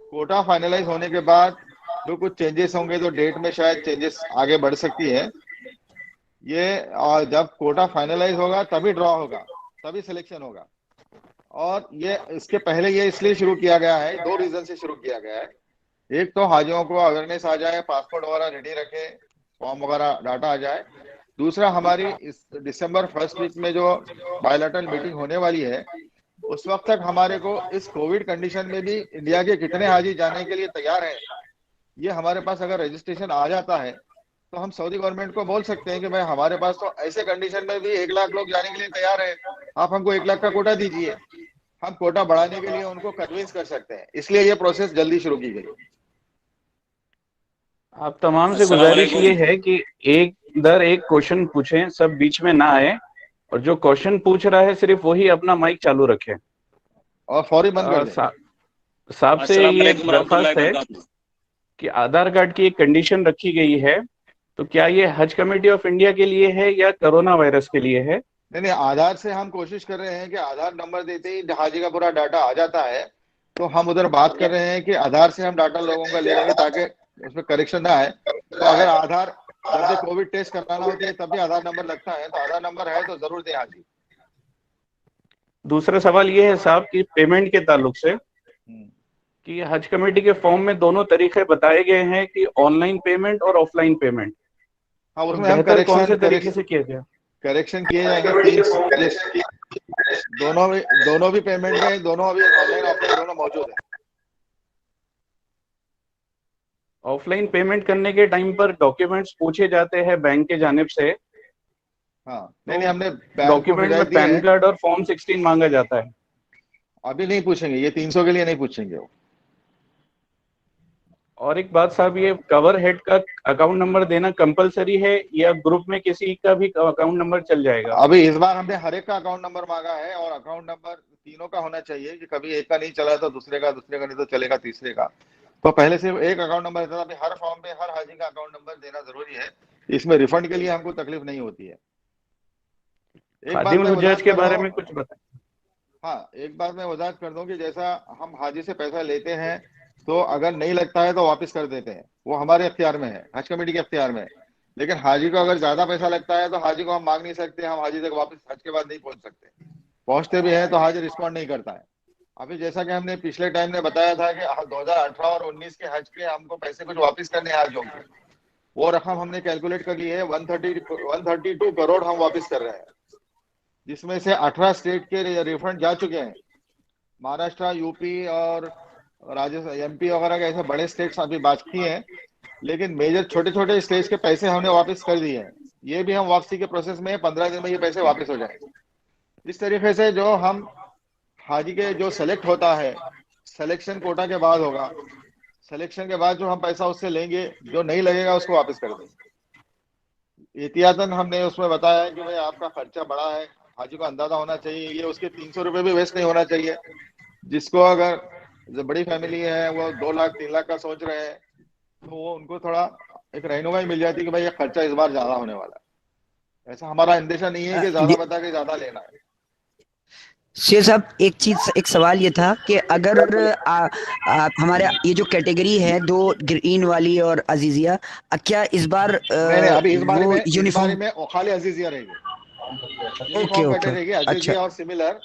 कोटा फाइनलाइज होने के बाद तो कुछ चेंजेस होंगे तो डेट में शायद चेंजेस आगे बढ़ सकती है। ये जब कोटा फाइनलाइज होगा तभी ड्रॉ होगा, तभी सिलेक्शन होगा। और ये इसके पहले ये इसलिए शुरू किया गया है, दो रीजन से शुरू किया गया है। एक तो हाजियों को अवेयरनेस आ जाए, पासपोर्ट वगैरह रेडी रखे, फॉर्म वगैरह डाटा आ जाए। दूसरा, हमारी इस दिसंबर फर्स्ट वीक में जो बायलैटरल मीटिंग होने वाली है, उस वक्त तक हमारे को इस कोविड कंडीशन में भी इंडिया के कितने हाजी जाने के लिए तैयार हैं, ये हमारे पास अगर रजिस्ट्रेशन आ जाता है तो हम सऊदी गवर्नमेंट को बोल सकते हैं कि भाई हमारे पास तो ऐसे कंडीशन में भी 1 लाख लोग जाने के लिए तैयार है, आप हमको 1 लाख का कोटा दीजिए। हम कोटा बढ़ाने के लिए उनको कन्विंस कर सकते हैं, इसलिए ये प्रोसेस जल्दी शुरू की गई। आप तमाम से गुजारिश ये है कि एक दर एक क्वेश्चन पूछें, सब बीच में ना आए, और जो क्वेश्चन पूछ रहा है सिर्फ वही अपना माइक चालू रखे और फौरी बंद कर दें। साहब से ये दरख्वास्त है कि आधार कार्ड की एक कंडीशन रखी गई है, तो क्या ये हज कमेटी ऑफ इंडिया के लिए है या कोरोना वायरस के लिए है? नहीं, आधार से हम कोशिश कर रहे हैं कि आधार नंबर देते ही हाजी का पूरा डाटा आ जाता है, तो हम उधर बात कर रहे हैं कि आधार से हम डाटा लोगों का ले लेंगे ताकि उसमें करेक्शन ना आए। तो अगर आधार, जब भी कोविड टेस्ट कराना होती है तब भी आधार नंबर लगता है, तो आधार नंबर है तो जरूर दें हाजी। दूसरा सवाल ये है साहब कि पेमेंट के ताल्लुक से कि हज कमेटी के फॉर्म में दोनों तरीके बताए गए हैं कि ऑनलाइन पेमेंट और ऑफलाइन पेमेंट। हाँ, उसमें हम कौन से तरीके से किया गया? करेक्शन किए जाएंगे। दोनों भी पेमेंट में, दोनों अभी ऑनलाइन ऑफलाइन दोनों मौजूद है। ऑफलाइन पेमेंट करने के टाइम पर डॉक्यूमेंट्स पूछे जाते हैं बैंक के जानिब से। हाँ, नहीं, हमने डॉक्यूमेंट में पैन कार्ड और फॉर्म 16 मांगा जाता है। अभी नहीं पूछेंगे, ये 300 के लिए नहीं पूछेंगे वो। और एक बात साहब, ये कवर हेड का अकाउंट नंबर देना कंपलसरी है या ग्रुप में किसी का भी अकाउंट नंबर चल जाएगा? अभी इस बार हमने हर एक का अकाउंट नंबर मांगा है, और अकाउंट नंबर तीनों का होना चाहिए कि कभी एक का नहीं चला तो दूसरे का नहीं तो चलेगा तीसरे का। तो पहले सिर्फ एक अकाउंट नंबर रहता था, अभी हर फॉर्म में हर हाजी का अकाउंट नंबर देना जरूरी है। इसमें रिफंड के लिए हमको तकलीफ नहीं होती है। खादिम हुज्जाज के बारे में कुछ बताएं। हाँ, एक बात मैं वजाहत कर दूं कि जैसा हम हाजी से पैसा लेते हैं तो अगर नहीं लगता है तो वापस कर देते हैं, वो हमारे अख्तियार में है, हज कमेटी के अख्तियार में है। लेकिन हाजी को अगर ज्यादा पैसा लगता है तो हाजी को हम मांग नहीं सकते, हम हाजी तक वापस हज के बाद नहीं पहुंच सकते। पहुंचते भी हैं तो हाजी रिस्पॉन्ड नहीं करता है। अभी जैसा कि हमने पिछले टाइम में बताया था कि 2018 और 19 के हज के हमको पैसे कुछ वापस करने हाजियों के, वो रकम हमने कैलकुलेट कर ली है, 132 करोड़ हम वापस कर रहे हैं, जिसमें से 18 स्टेट के रिफंड जा चुके हैं। महाराष्ट्र, यूपी और राजस्थान, एमपी वगैरह के ऐसे बड़े स्टेट्स अभी बाकी हैं, लेकिन मेजर छोटे छोटे स्टेट्स के पैसे हमने वापस कर दिए हैं। ये भी हम वापसी के प्रोसेस में 15 दिन में ये पैसे वापस हो जाएंगे। इस तरीके से जो हम हाजी के जो सेलेक्ट होता है, सिलेक्शन कोटा के बाद होगा, सिलेक्शन के बाद जो हम पैसा उससे लेंगे, जो नहीं लगेगा उसको वापस कर देंगे। एहतियातन हमने उसमें बताया है कि भाई आपका खर्चा बड़ा है, हाजी को अंदाजा होना चाहिए, ये उसके 300 रुपये भी वेस्ट नहीं होना चाहिए। जिसको अगर जो बड़ी फैमिली है वो 2 लाख 3 लाख का सोच रहे हैं, तो वो उनको थोड़ा एक रहनुमाई मिल जाती है कि भाई ये खर्चा इस बार ज्यादा होने वाला है। ऐसा हमारा अंदेशा नहीं है कि ज्यादा बता के ज्यादा लेना है। शेर साहब, एक सवाल ये था कि अगर हमारे ये जो कैटेगरी है, 2 ग्रीन वाली और अजीजिया, क्या इस बार नहीं, अभी इस बारे में यूनिफॉर्म में खाली अजीजिया रहेगी, ओके रहेगी अजीजिया। अच्छा, और सिमिलर,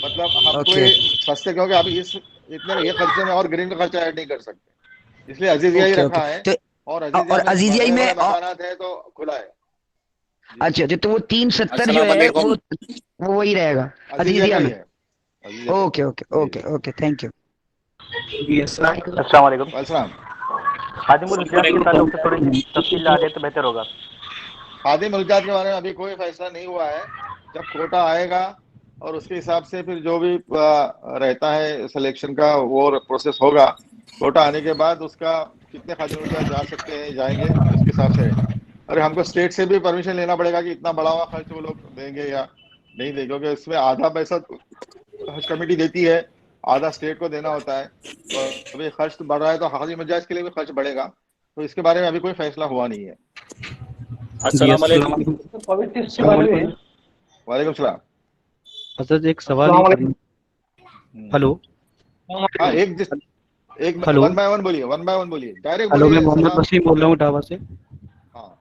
मतलब हम कोई सस्ते, क्योंकि अभी इस इतने ये खर्चे में और ग्रीन का खर्चा ऐड नहीं कर सकते, इसलिए अजीजिया ही रखा है। तो और अजीजिया ही में मकानात है तो खुला है। अच्छा, तो वो 370 जो है वो वही रहेगा अजीजिया में। Okay okay okay okay, thank you. अस्सलाम वालेकुम। खादिम हुज्जाज के ताल्लुक से थोड़ी तफसील आ जाए तो बेहतर होगा। खादिम हुज्जाज के बारे में अभी कोई फैसला नहीं हुआ है। जब कोटा आएगा और उसके हिसाब से फिर जो भी रहता है सिलेक्शन का वो प्रोसेस होगा। कोटा आने के बाद उसका कितने खादिम हुज्जाज जा सकते हैं, जाएंगे, उसके हिसाब से। अरे हमको स्टेट से भी परमिशन लेना पड़ेगा कि इतना बड़ा हुआ खर्च वो लोग देंगे या नहीं देंगे, क्योंकि इसमें आधा पैसा हज कमेटी देती है, आधा स्टेट को देना होता है। तो अभी खर्च बढ़ रहा है तो खादिम हुज्जाज के लिए भी खर्च बढ़ेगा, तो इसके बारे में अभी कोई फैसला हुआ नहीं है। वालेकुम सलाम। एक सवाल। हेलो। हाँ, एक हेलो। वन बाय वन बोलिए, वन बाय वन बोलिए, डायरेक्ट हेलो, मैं बोलिए। मोहम्मद सलाम। वसीम बोल रहा हूँ इटावा से। हाँ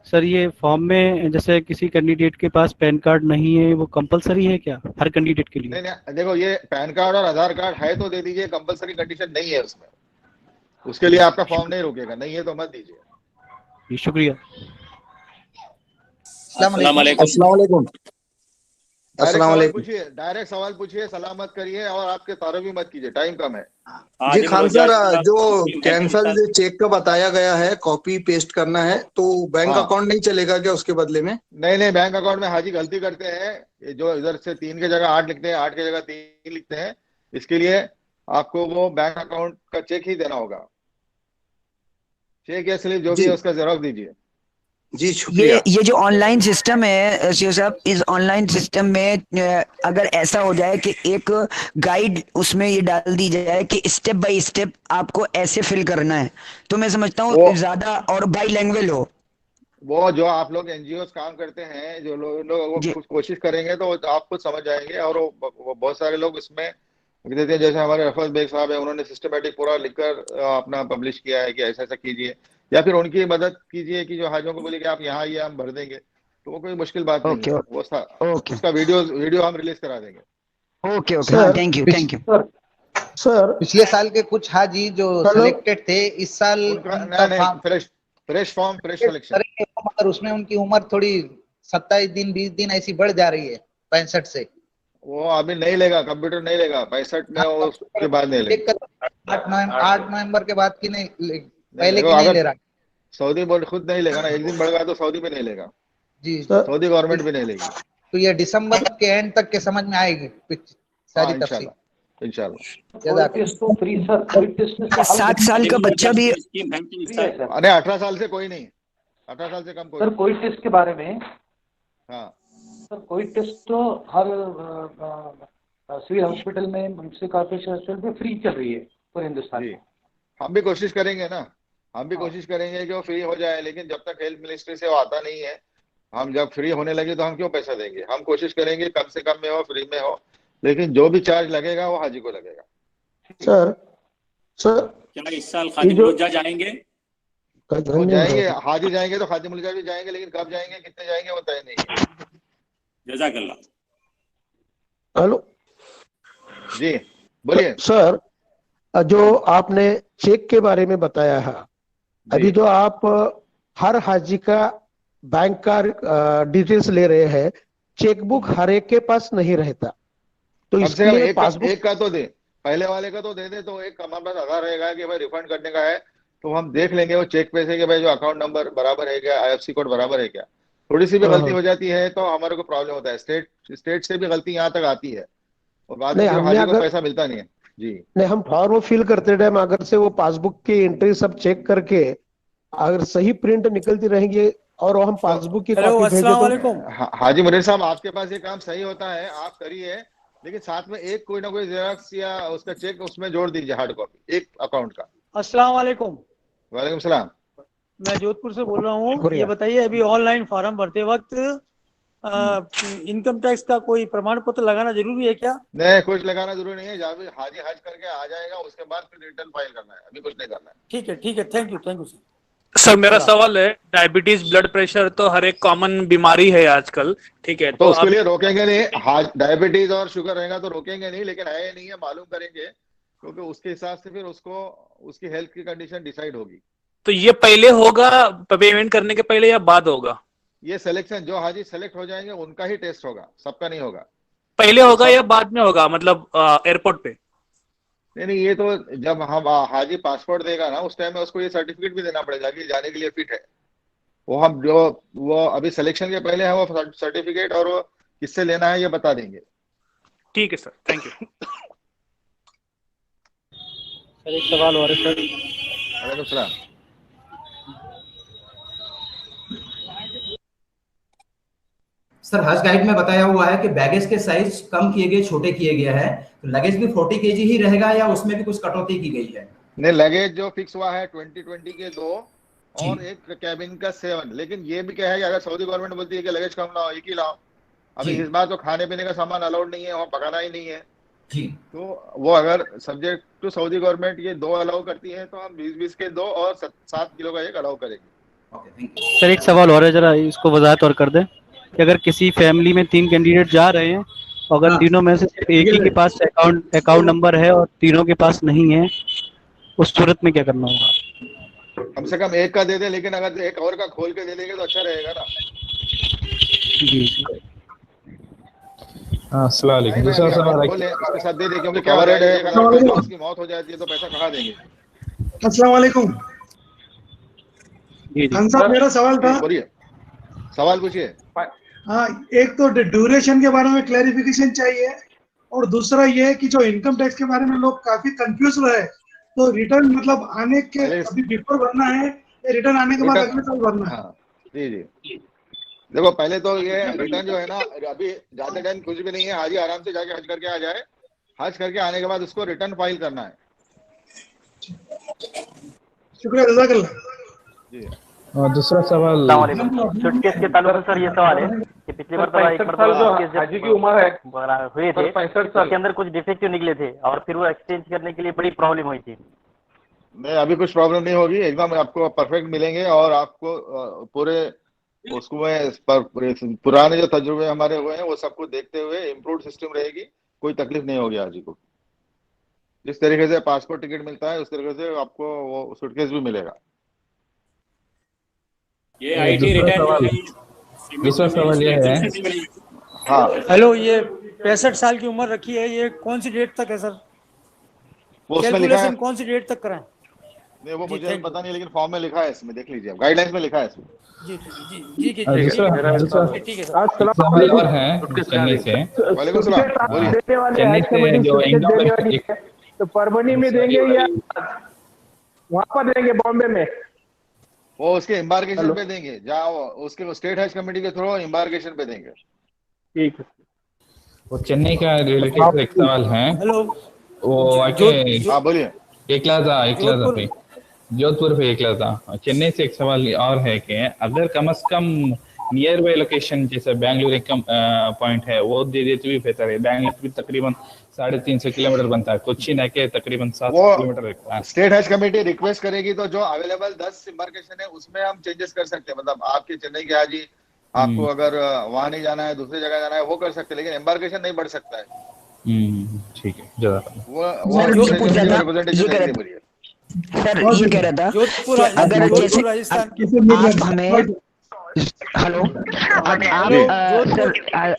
सर, ये फॉर्म में जैसे किसी कैंडिडेट के पास पैन कार्ड नहीं है, वो कंपलसरी है क्या हर कैंडिडेट के लिए? नहीं नहीं, देखो ये पैन कार्ड और आधार कार्ड है तो दे दीजिए, कंपलसरी कंडीशन नहीं है उसमें, उसके लिए आपका फॉर्म नहीं रुकेगा, नहीं है तो मत दीजिए। जी, शुक्रिया। अस्सलाम वालेकुम। डायरेक्ट सवाल पूछिए, डायरेक्ट सवाल पूछिए, सलाम मत करिए और आपके तारीफ भी मत कीजिए, टाइम कम है। जी खान सर, जो कैंसल चेक का बताया गया है कॉपी पेस्ट करना है, तो बैंक हाँ। अकाउंट नहीं चलेगा क्या उसके बदले में? नहीं नहीं, बैंक अकाउंट में हाजी गलती करते हैं, ये जो इधर से 3 की जगह 8 लिखते हैं, 8 की जगह 3 लिखते हैं, इसके लिए आपको वो बैंक अकाउंट का चेक ही देना होगा, चेक या स्लिप जो भी है उसका जेरॉक्स दीजिए। जी शुक्रिया। ये जो ऑनलाइन सिस्टम है सीओ साहब, इस ऑनलाइन सिस्टम में अगर ऐसा हो जाए कि एक गाइड उसमें ये डाल दी जाए कि स्टेप बाय स्टेप आपको ऐसे फिल करना है, तो मैं समझता हूँ ज्यादा, और बाई लैंग्वेज हो। वो जो आप लोग एनजीओ काम करते हैं, जो लोग वो कुछ कोशिश करेंगे तो आप खुद समझ जाएंगे, और वो बहुत सारे लोग इसमें देते हैं, जैसे हमारे रफत बेग साहब है, उन्होंने सिस्टमेटिक पूरा लिखकर अपना पब्लिश किया है कि ऐसा ऐसा कीजिए, या फिर उनकी मदद कीजिए कि जो हाजियों को बोले कि आप यहाँ ये हम भर देंगे, तो वो कोई मुश्किल बात नहीं है, वो उसका वीडियो हम रिलीज करा देंगे। Okay okay, thank you thank you sir. पिछले साल के कुछ हाजी जो सिलेक्टेड थे, इस साल फ्रेश फॉर्म, फ्रेश सिलेक्शन, मगर उसमें उनकी उम्र थोड़ी 27 दिन 20 दिन ऐसी बढ़ जा रही है 65 से। वो अभी नहीं लेगा, कंप्यूटर नहीं लेगा 65 में, उसके बाद नहीं लेगा। 8 नवंबर के बाद की नहीं, पहले की नहीं ले रहा। सऊदी बोर्ड खुद नहीं लेगा ना, एक दिन बढ़ गया तो सऊदी भी नहीं लेगा जी, सऊदी गवर्नमेंट भी नहीं लेगी। तो ये दिसंबर के एंड तक के समझ में आएगी सारी तफसील इंशाल्लाह। 7 साल का बच्चा भी, अरे 18 साल से कोई नहीं, 18 साल से कम कोई। सर कोई टेस्ट के बारे में, हाँ सर कोई टेस्ट तो हर सिविल हॉस्पिटल में, म्युनिसिपल कॉर्पोरेशन हॉस्पिटल में फ्री चल रही है पूरे हिंदुस्तान में। हम भी कोशिश करेंगे ना, हम भी कोशिश करेंगे कि वो फ्री हो जाए, लेकिन जब तक हेल्थ मिनिस्ट्री से वो आता नहीं है, हम जब फ्री होने लगे तो हम क्यों पैसा देंगे, हम कोशिश करेंगे कम से कम में हो, फ्री में हो, लेकिन जो भी चार्ज लगेगा वो हाजी को लगेगा। सर क्या इस साल खादी मुलजा जाएंगे? जाएंगे, हाजी जाएंगे तो खादी मुलजा भी जाएंगे, लेकिन कब जाएंगे, कितने जाएंगे, वो तय नहीं है। जज़ाकल्लाह। हेलो जी बोलिए। सर, जो आपने चेक के बारे में बताया है, अभी जो आप हर हाजी का बैंक का डिटेल्स ले रहे हैं, चेकबुक हर एक के पास नहीं रहता, तो इसके लिए पासबुक एक का तो दे, पहले वाले का तो दे, तो एक हमारे पास आधार रहेगा कि भाई रिफंड करने का है, तो हम देख लेंगे वो चेक पे से कि भाई जो अकाउंट नंबर बराबर है क्या, IFSC कोड बराबर है क्या। थोड़ी सी भी गलती हो जाती है तो हमारे को प्रॉब्लम होता है, स्टेट से भी गलती यहाँ तक आती है और बाद में हाजी को पैसा मिलता नहीं है। जी नहीं, हम फॉर्म फिल करते टाइम अगर से वो पासबुक की एंट्री सब चेक करके अगर सही प्रिंट निकलती रहेंगी और हम पासबुक की कॉपी भेजे तो। हाजी मुनीर साहब, आपके पास ये काम सही होता है, आप करिए, लेकिन साथ में एक कोई ना कोई जेरॉक्स या उसका चेक उसमें जोड़ दीजिए, हार्ड कॉपी एक अकाउंट का। अस्सलाम वालेकुम। वालेकुम सलाम। मैं जोधपुर से बोल रहा हूँ। ये बताइए, अभी ऑनलाइन फॉर्म भरते वक्त इनकम टैक्स का कोई प्रमाण पत्र लगाना जरूरी है क्या? नहीं, कुछ लगाना जरूरी नहीं है, जब हाजी हज करके आ जाएगा उसके बाद फिर रिटर्न फाइल करना है, अभी कुछ नहीं करना है। ठीक है, थैंक यू सर। सर मेरा सवाल है, डायबिटीज ब्लड प्रेशर तो हर एक कॉमन बीमारी है आजकल, ठीक है, तो उसके लिए रोकेंगे नहीं, डायबिटीज और शुगर रहेगा तो रोकेंगे नहीं, लेकिन है नहीं है मालूम करेंगे, क्योंकि उसके हिसाब से फिर उसको उसकी हेल्थ की कंडीशन डिसाइड होगी। तो ये पहले होगा पेमेंट करने के पहले या बाद होगा? ये सिलेक्शन जो हाजी सेलेक्ट हो जाएंगे उनका ही टेस्ट होगा, सबका नहीं होगा। पहले होगा या बाद में होगा, मतलब एयरपोर्ट पे? नहीं, ये तो जब हम हाजी पासपोर्ट देगा ना, उस टाइम में उसको ये सर्टिफिकेट भी देना पड़ेगा कि जाने के लिए फिट है। वो अभी सिलेक्शन के पहले है वो सर्टिफिकेट, और वो किससे लेना है ये बता देंगे। ठीक है सर, थैंक यू। सर एक सवाल और है सर। वालेकुम सलाम। सर हज गाइड में बताया हुआ है कि बैगेज के साइज कम किए गए, छोटे किए गए हैं, तो लगेज भी 40 kg ही रहेगा या उसमें भी कुछ कटौती की गई है? नहीं, लगेज जो फिक्स हुआ है 20 के 2 और एक कैबिन का 7, लेकिन ये भी क्या है कि अगर सऊदी गवर्नमेंट बोलती है कि लगेज कम लाओ, एक ही लाओ। अभी इस बार तो खाने पीने का सामान अलाउड नहीं है, वहाँ पकाना ही नहीं है, जी। तो वो अगर सब्जेक्ट टू सऊदी गवर्नमेंट ये 2 अलाउ करती है तो हम 20-20 के 2 और 7 किलो का 1 अलाउ करेंगे। सर एक सवाल और है, जरा इसको वजाहत और कर दें कि अगर किसी फैमिली में 3 कैंडिडेट जा रहे हैं, अगर तीनों में से सिर्फ एक ही के पास अकाउंट नंबर है और तीनों के पास नहीं है, उस सूरत में क्या करना होगा? कम से कम एक का दे दे, लेकिन अगर एक और का खोल के दे देंगे तो अच्छा रहेगा ना। जी। अस्सलाम वालेकुम। दूसरा सवाल उसके साथ दे दे, क्योंकि कवरेज है, अगर उसकी मौत हो जाती है तो पैसा कहाँ देंगे? अस्सलाम वालेकुम। खान साहब, मेरा सवाल था। बोलिए, सवाल पूछिए। हाँ, एक तो ड्यूरेशन के बारे में क्लैरिफिकेशन चाहिए, और दूसरा ये है कि जो इनकम टैक्स के बारे में लोग काफी कंफ्यूज रहे, तो रिटर्न मतलब आने के अभी बिफोर भरना है या रिटर्न आने के बाद अगले साल भरना है? जी। देखो, पहले तो ये रिटर्न जो है ना, अभी ज्यादा टाइम कुछ भी नहीं है। हाजी आराम से जाके हज करके आ जाए। हज करके आने के बाद उसको रिटर्न फाइल करना है। शुक्रिया, जज़ाकल्लाह जी। और दूसरा सवाल, सूटकेस के ताल्लुक से सर ये सवाल है कि पिछली बार जो हाजी की उम्र है हुए थे, 65 साल के अंदर कुछ डिफेक्टिव निकले थे और फिर वो एक्सचेंज करने के लिए बड़ी प्रॉब्लम हुई थी। नहीं, अभी कुछ प्रॉब्लम नहीं होगी, एकदम आपको परफेक्ट मिलेंगे। और आपको पूरे उसको पुराने जो तजुर्बे हमारे हुए हैं वो सबको देखते हुए इम्प्रूव सिस्टम रहेगी, कोई तकलीफ नहीं होगी हाजी को। जिस तरीके से पासपोर्ट टिकट मिलता है उस तरीके से आपको वो सूटकेस भी मिलेगा। ये आईटी रिटर्न दूसरा सवाल ये है, हाँ हेलो, ये 65 साल की उम्र रखी है, ये कौन सी डेट तक है सर? वो उसमें लिखा है, कौन सी डेट तक कराएं? नहीं वो मुझे पता नहीं, लेकिन फॉर्म में लिखा है, इसमें देख लीजिए, गाइडलाइंस में लिखा है इसमें। जी। ठीक है सर। सवाल और है चेन्नई से। वालेकुम सलाम, बोलिए। चेन्नई से जो इनकम, तो परभनी में देंगे या वहाँ पर देंगे बॉम्बे में? वो उसके एम्बार्केशन पे देंगे, जाओ उसके स्टेट हज कमेटी के थ्रू एम्बार्केशन पे देंगे। ठीक है। वो चेन्नई का रिलेटेड एक सवाल है। हेलो, वो हाँ बोलिए। एकलाजा पे, जोधपुर पे एकलाजा। चेन्नई से एक सवाल और है कि अगर कम से कम नियर बाय लोकेशन जैसे बेंगलुरु एक पॉइंट है वो दे देते भी बेहतर है। बेंगलुरु भी तकरीबन 350 किलोमीटर बनता है, कोच्चि आके तकरीबन 7 किलोमीटर रहता है। स्टेट हज कमेटी रिक्वेस्ट करेगी तो जो अवेलेबल 10 एम्बार्केशन है उसमें हम चेंजेस कर सकते हैं। मतलब आपके चेन्नई के हाजी आपको अगर वहां नहीं जाना है, दूसरी जगह जाना है, वो कर सकते हैं, लेकिन एम्बार्केशन नहीं बढ़ सकता है। ठीक है, जज़ाकल्लाह। वो सर ये कह रहा था कि अगर जैसे आप हमें हेलो सर,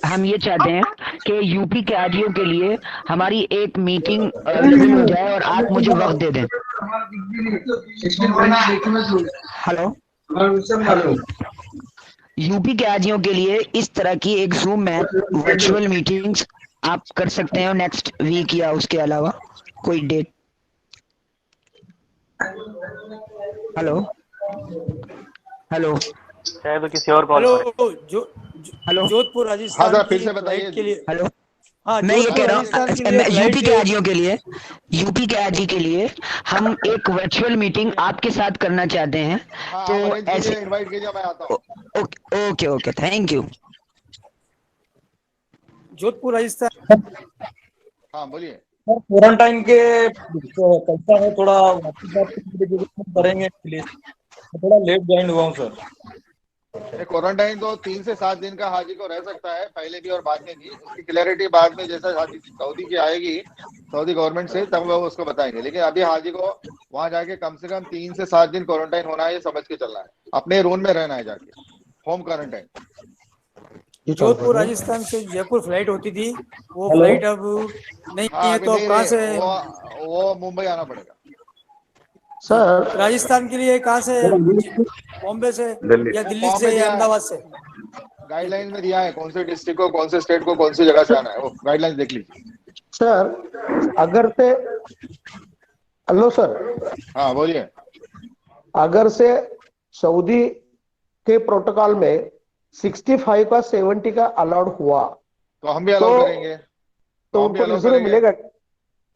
हम ये चाहते हैं कि यूपी के हाजियों के लिए हमारी एक मीटिंग हो जाए और आप मुझे वक्त दे दें। हेलो, यूपी के हाजियों के लिए इस तरह की एक जूम में वर्चुअल मीटिंग्स आप कर सकते हैं नेक्स्ट वीक या उसके अलावा कोई डेट? हेलो शायद तो किसी और कॉल हेलो, जोधपुर राजस्थान फिर से बताइए के लिए। हेलो, हाँ, मैं ये कह रहा हूँ यूपी के हाजियों के लिए हम एक वर्चुअल मीटिंग आपके साथ करना चाहते हैं। तो ऐसे इनवाइट कीजिए, मैं आता हूँ। Okay, thank you. Jodhpur Rajasthan. हाँ बोलिए। क्वारंटाइन के पैसा है थोड़ा करेंगे प्लीज, थोड़ा लेट ज्वाइन हुआ हूँ सर। क्वारंटाइन तो 3 से 7 दिन का हाजी को रह सकता है, पहले भी और बाद में भी। उसकी क्लैरिटी बाद में जैसा हाजी सऊदी की आएगी, सऊदी गवर्नमेंट से, तब वो उसको बताएंगे। लेकिन अभी हाजी को वहां जाके कम से कम 3 से 7 दिन क्वारंटाइन होना है, ये समझ के चलना है। अपने रूम में रहना है जाके, होम क्वारंटाइन। जोधपुर राजस्थान से जयपुर फ्लाइट होती थी, वो फ्लाइट अब नहीं है, तो कहाँ से? वो मुंबई आना पड़ेगा सर। राजस्थान के लिए कहाँ से? बॉम्बे से या दिल्ली से या अहमदाबाद से? गाइडलाइन में दिया है कौन से डिस्ट्रिक्ट को, कौन से स्टेट को, कौन सी जगह से आना है, वो गाइडलाइन देख लीजिए। सर अगर से हेलो सर, हाँ बोलिए। अगर से सऊदी के प्रोटोकॉल में 65 का 70 का अलाउड हुआ तो हम भी अलाउ करेंगे। तो उनको रिजर्व मिलेगा,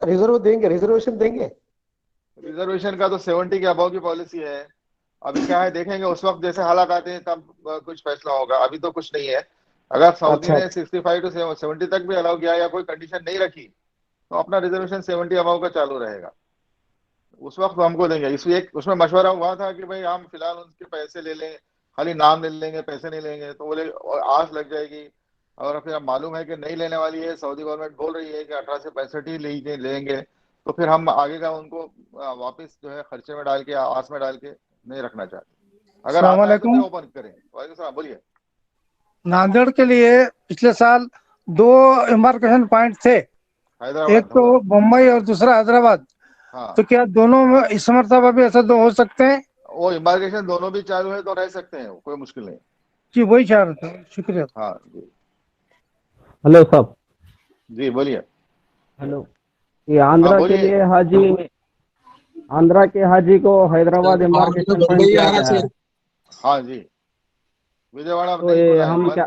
रिजर्व देंगे, रिजर्वेशन देंगे। रिजर्वेशन का तो 70 के अबाव की पॉलिसी है। अभी क्या है देखेंगे, उस वक्त जैसे हालात आते हैं तब कुछ फैसला होगा, अभी तो कुछ नहीं है। अगर सऊदी ने 65 to 70 तक भी अलाउ किया या कोई कंडीशन नहीं रखी तो अपना रिजर्वेशन 70 अबाव का चालू रहेगा, उस वक्त हमको देंगे। उसमें मशवरा हुआ था कि भाई हम फिलहाल उनके पैसे ले लें, खाली नाम ले लेंगे, पैसे नहीं लेंगे, तो बोले और आस लग जाएगी। और फिर अब मालूम है कि नहीं लेने वाली है, सऊदी गवर्नमेंट बोल रही है कि 18 से 65 ही लेंगे, तो फिर हम आगे का उनको वापस जो है खर्चे में डाल के, आस में डाल के नहीं रखना चाहते। अगर आता है तो फिर ओपन करें। वालेकुम सलाम, बोलिए। नांदेड़ के लिए पिछले साल 2 एम्बार्केशन पॉइंट थे, एक तो मुंबई और दूसरा हैदराबाद। हाँ। तो क्या दोनों में इस मरतबा भी ऐसा हो सकते हैं? वो एम्बार्केशन दोनों भी चालू है तो रह सकते हैं, कोई मुश्किल नहीं। जी वही चाह रहा था, शुक्रिया। हाँ जी। हेलो साहब। जी बोलिए। हेलो, ये आंध्रा के लिए आंध्रा के हाजी को हैदराबाद एम्बार्केशन पॉइंट किया गया है। हाँ जी, विजयवाड़ा तो ये हम क्या,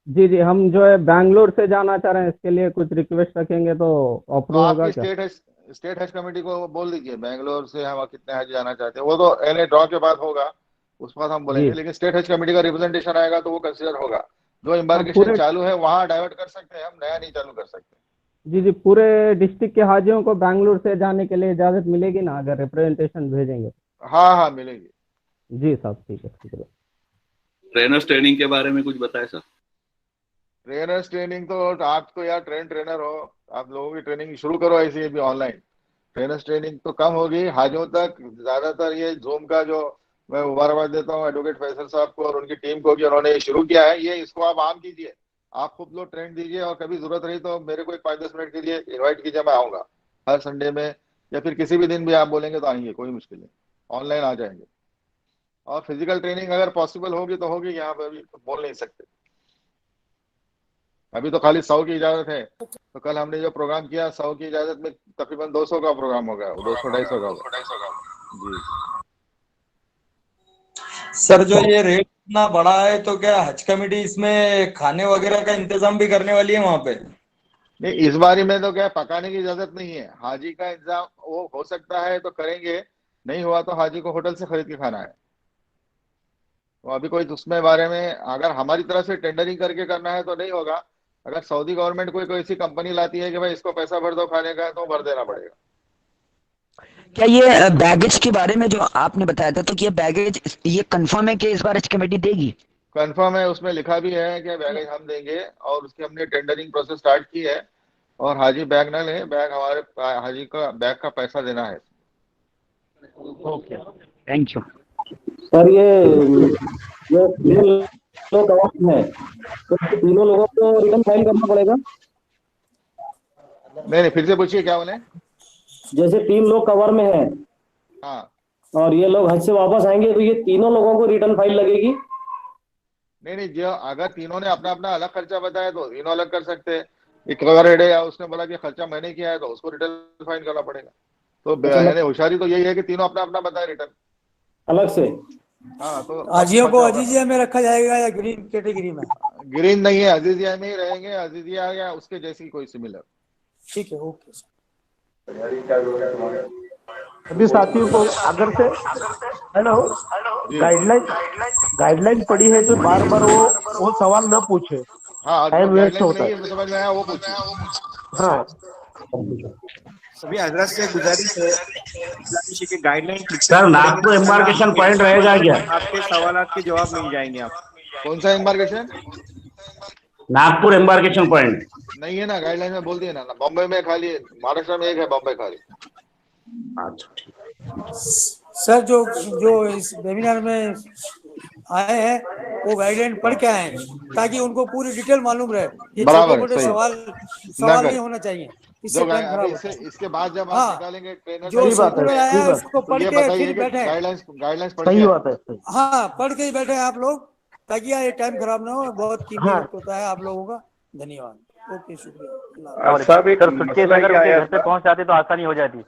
जी जी, हम जो है बैंगलोर से जाना चाह रहे हैं, इसके लिए कुछ रिक्वेस्ट रखेंगे तो अप्रूव होगा क्या? स्टेट हज कमेटी को बोल दीजिए बैंगलोर से हम कितने हज जाना चाहते हैं, वो तो एनए ड्रॉ के बाद होगा, उस बाद हम बोलेंगे, लेकिन स्टेट हज कमेटी का रिप्रेजेंटेशन आएगा तो वो कंसीडर होगा। जो एम्बार्केशन चालू है वहाँ डाइवर्ट कर सकते हैं हम, नया नहीं चालू कर सकते। जी जी, पूरे डिस्ट्रिक्ट के हाजियों को बैंगलोर से जाने के लिए इजाजत मिलेगी ना अगर रिप्रेजेंटेशन भेजेंगे? हाँ हाँ मिलेगी। जी साहब, ठीक है, शुक्रिया। ट्रेनर्स ट्रेनिंग के बारे में कुछ बताए सर? ट्रेनर्स ट्रेनिंग तो आप तो यार ट्रेनर हो, आप लोगों की ट्रेनिंग शुरू करो ऐसे भी ऑनलाइन। ट्रेनर्स ट्रेनिंग तो कम होगी, हाजियों तक ज्यादातर ये जूम का जो मैं मुबारकबाद देता हूँ एडवोकेट फैसल साहब को और उनकी टीम को कि उन्होंने ये शुरू किया है, ये इसको आप आम कीजिए, आप खुद लोग ट्रेन दीजिए, और कभी जरूरत रही तो मेरे को 5-10 मिनट के लिए इन्वाइट कीजिए, मैं आऊँगा हर संडे में या फिर किसी भी दिन भी आप बोलेंगे तो आएंगे, कोई मुश्किल नहीं, ऑनलाइन आ जाएंगे। और फिजिकल ट्रेनिंग अगर पॉसिबल होगी तो होगी, यहाँ पे अभी बोल नहीं सकते, अभी तो खाली 100 की इजाजत है। तो कल हमने जो प्रोग्राम किया 100 की इजाजत में तकरीबन 200 का प्रोग्राम हो गया, 200-250 का जी। सर जो ये रेट इतना बड़ा है तो क्या हज कमेटी इसमें खाने वगैरह का इंतजाम भी करने वाली है वहाँ पे? नहीं, इस बारी में तो क्या पकाने की इजाजत नहीं है, हाजी का इंतजाम वो हो सकता है तो करेंगे, नहीं हुआ तो हाजी को होटल से खरीद के खाना है। तो अभी कोई उसमें बारे में अगर हमारी तरफ से टेंडरिंग करके करना है तो नहीं होगा, अगर सऊदी गवर्नमेंट कोई ऐसी कंपनी लाती है कि भाई इसको पैसा भर दो खाने का, तो भर देना पड़ेगा। क्या ये बैगेज के बारे में जो आपने बताया था, तो क्या बैगेज ये कंफर्म है कि इस बार हज कमेटी देगी? कंफर्म है, उसमें लिखा भी है कि बैगेज हम देंगे और उसकी हमने टेंडरिंग प्रोसेस स्टार्ट की है, और हाजी बैग ना ले, बैग हमारे हाजी का बैग का पैसा देना है। Okay, thank you sir. ये लोग है तो तीनों लोगों को रिटर्न फाइल करना पड़ेगा? नहीं, फिर से पूछिए, क्या बोले? जैसे 3 लोग कवर में हैं, हाँ, और ये लोग हज से वापस आएंगे तो ये तीनों लोगों को रिटर्न फाइल लगेगी? नहीं, जो अगर तीनों ने अपना अपना अलग खर्चा बताया तो तीनों अलग कर सकते हैं। एक कवर हेड है या उसने बोला कि खर्चा मैंने किया है तो उसको रिटर्न फाइल करना पड़ेगा। तो होशियारी तो यही है कि तीनों अपना अपना बताए रिटर्न अलग से। हाँ, तो हाजियों को अजीजिया में रखा जाएगा या ग्रीन कैटेगरी में? ग्रीन नहीं है, अजीजिया में ही रहेंगे, अजीजिया या उसके जैसी कोई सिमिलर। ठीक है, ओके। सभी साथियों को अगर से हेलो गाइडलाइन पड़ी है तो बार बार वो सवाल न पूछे, टाइम वेस्ट होता है। समझ में आया, वो पूछिए। हाँ, सभी हजरत से गुजारिश है कि guideline sir Nagpur embarkation point रहेगा क्या? आपके सवाल के जवाब मिल जाएंगे आपको। कौन सा एम्बार्केशन? नागपुर एम्बार्केशन पॉइंट नहीं है ना, गाइडलाइन में बोल दिए ना, बॉम्बे में खाली, महाराष्ट्र में एक है, बॉम्बे खाली। अच्छा ठीक। सर जो इस वेबिनार में आए हैं वो गाइडलाइन पढ़ के आए हैं ताकि उनको पूरी डिटेल मालूम रहे। ये छोटे-मोटे सवाल नहीं होना चाहिए, इससे टाइम खराब होता है। इसके बाद जब आप निकालेंगे ट्रेनर, जो सर्कुलर आया है उसको पढ़ के फिर बैठे। गाइडलाइंस सही बात है। हाँ, पढ़ के ही बैठे आप लोग ताकि ये टाइम खराब ना हो, बहुत कीमती वक्त होता है आप लोगों का। धन्यवाद, ओके, शुक्रिया। घर पे पहुंच जाते तो आसानी हो जाती।